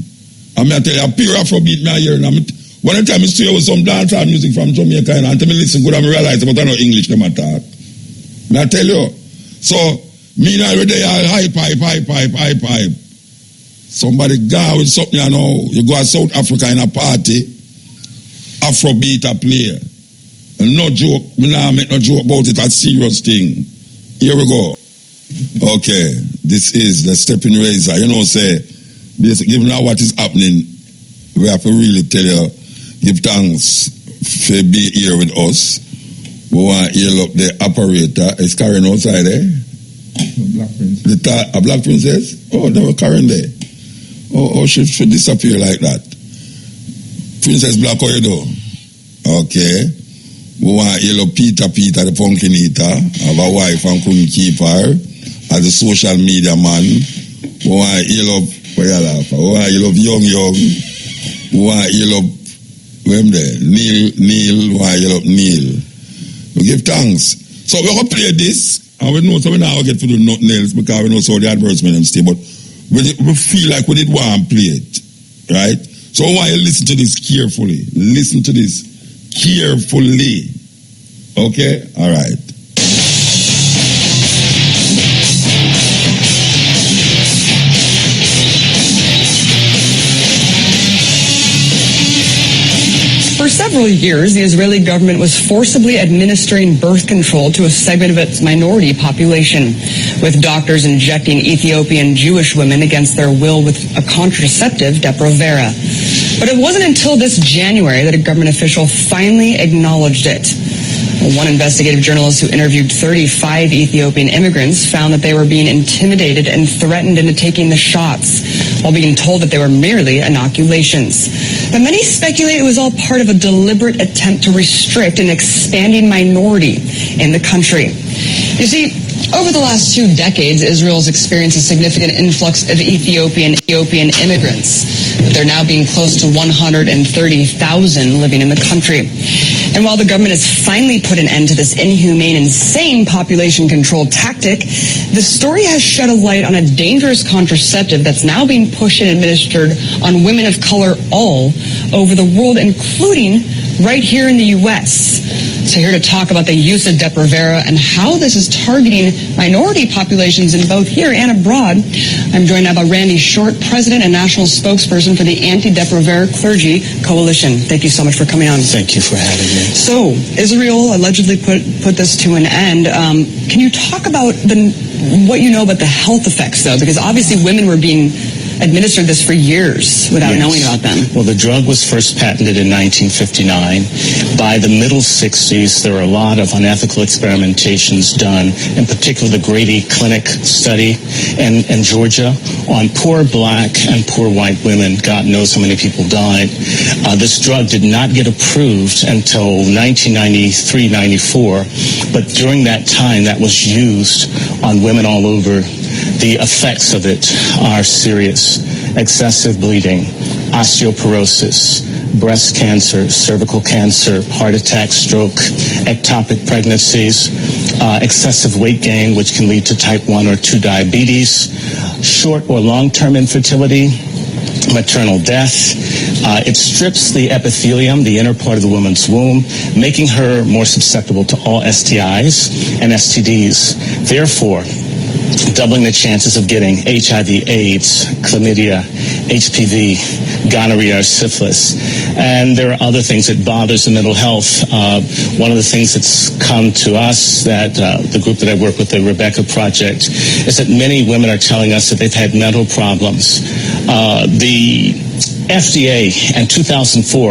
And I tell you, a pure Afrobeat me hear. One time I stay with some dancehall music from Jamaica and until me listen good and I realize but I know English them attack. I tell you. So, me now every day I hype. Somebody go with something you know. You go to South Africa in a party, Afrobeat a play. And no joke, me nah make no joke about it, a serious thing. Here we go. Okay, this is the Steppin Razor. You know, say, given now what is happening, we have to really tell you, give thanks for being here with us. We want to heal up the operator. Is Karen outside there? Black Princess. A Black Princess? Oh, there was Karen there. Oh, she should disappear like that. Princess Black, how you do? Okay. We want to heal up Peter, the pumpkin eater. Have a wife and couldn't keep her. As a social media man. We want to heal up, where you laugh? We want to heal up Young. We want to heal up, where am there? Neil. We want to heal up Neil. We give thanks. So we're going to play this. And we know, so we now get to do nothing else because we know so the advertisement and stay. But we feel like we did want to play it. Right? So I want you to listen to this carefully. Listen to this carefully. Okay? All right. For several years, the Israeli government was forcibly administering birth control to a segment of its minority population, with doctors injecting Ethiopian Jewish women against their will with a contraceptive, Depo-Provera. But it wasn't until this January that a government official finally acknowledged it. One investigative journalist who interviewed 35 Ethiopian immigrants found that they were being intimidated and threatened into taking the shots, while being told that they were merely inoculations. But many speculate it was all part of a deliberate attempt to restrict an expanding minority in the country. You see, over the last 2 decades, Israel's experienced a significant influx of Ethiopian immigrants. They're now being close to 130,000 living in the country. And while the government has finally put an end to this inhumane, insane population control tactic, the story has shed a light on a dangerous contraceptive that's now being pushed and administered on women of color all over the world, including right here in the U.S. So here to talk about the use of Depo-Provera and how this is targeting minority populations in both here and abroad, I'm joined now by Randy Short, President and National Spokesperson for the Anti-Depo-Provera Clergy Coalition. Thank you so much for coming on. Thank you for having me. So Israel allegedly put this to an end. Can you talk about what you know about the health effects, though? Because obviously women were being administered this for years without knowing about them. Well, the drug was first patented in 1959. By the middle 60s, there were a lot of unethical experimentations done, in particular the Grady Clinic study in Georgia on poor black and poor white women. God knows how many people died. This drug did not get approved until 1993-94, but during that time that was used on women all over. The effects of it are serious. Excessive bleeding, osteoporosis, breast cancer, cervical cancer, heart attack, stroke, ectopic pregnancies, excessive weight gain, which can lead to type 1 or 2 diabetes, short or long-term infertility, maternal death. It strips the epithelium, the inner part of the woman's womb, making her more susceptible to all STIs and STDs. Therefore, doubling the chances of getting HIV, AIDS, chlamydia, HPV, gonorrhea, or syphilis. And there are other things that bothers the mental health. One of the things that's come to us, that the group that I work with, the Rebecca Project, is that many women are telling us that they've had mental problems. The FDA in 2004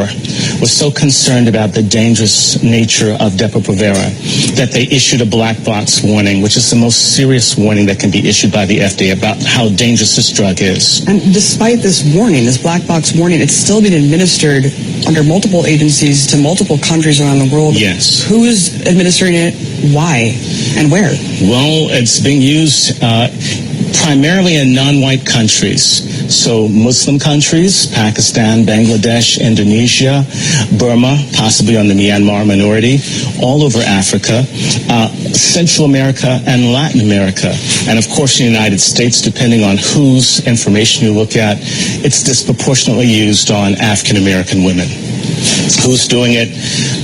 was so concerned about the dangerous nature of Depo-Provera that they issued a black box warning, which is the most serious warning that can be issued by the FDA about how dangerous this drug is. And despite this warning, this black box warning, it's still being administered under multiple agencies to multiple countries around the world. Yes. Who is administering it? Why? And where? Well, it's being used primarily in non-white countries. So Muslim countries, Pakistan, Bangladesh, Indonesia, Burma, possibly on the Myanmar minority, all over Africa, Central America, and Latin America. And of course, in the United States, depending on whose information you look at, it's disproportionately used on African American women. Who's doing it?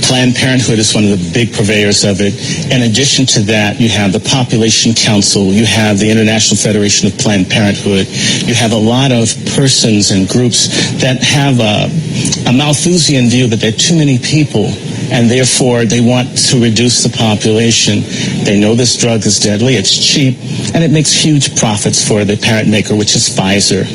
Planned Parenthood is one of the big purveyors of it. In addition to that, you have the Population Council, you have the International Federation of Planned Parenthood, you have a lot of persons and groups that have a Malthusian view that there are too many people, and therefore they want to reduce the population. They know this drug is deadly, it's cheap, and it makes huge profits for the parent maker, which is Pfizer.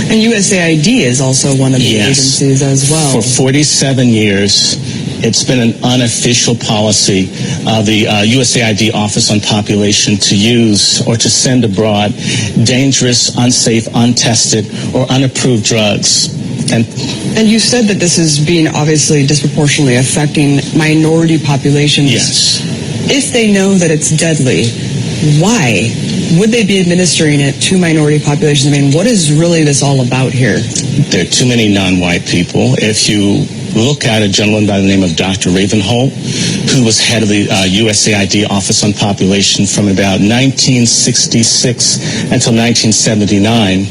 And USAID is also one of the agencies as well. For 47 years, it's been an unofficial policy of the USAID Office on Population to use or to send abroad dangerous, unsafe, untested, or unapproved drugs. And you said that this is being obviously disproportionately affecting minority populations. Yes. If they know that it's deadly, why would they be administering it to minority populations? I mean, what is really this all about here? There are too many non-white people. If you look at a gentleman by the name of Dr. Ravenholt, who was head of the USAID Office on Population from about 1966 until 1979,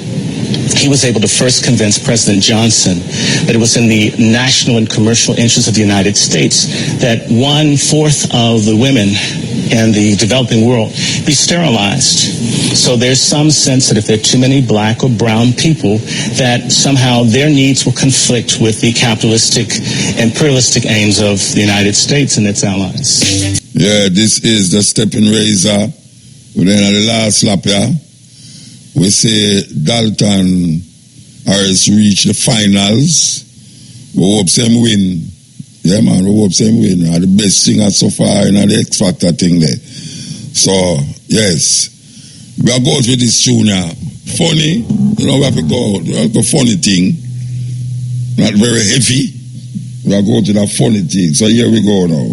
he was able to first convince President Johnson that it was in the national and commercial interest of the United States that 1/4 of the women in the developing world be sterilized. So there's some sense that if there are too many black or brown people, that somehow their needs will conflict with the capitalistic, imperialistic aims of the United States and its allies. Yeah, this is the Steppin razor. We're in the last lap, yeah. We say Dalton Harris reach the finals. We hope them win. Yeah, man, we hope them win. Are the best singer so far in the X Factor thing there. So, yes. We are going with this tune now. Funny, you know, we have to go with the funny thing. Not very heavy. We are going to that funny thing. So here we go now.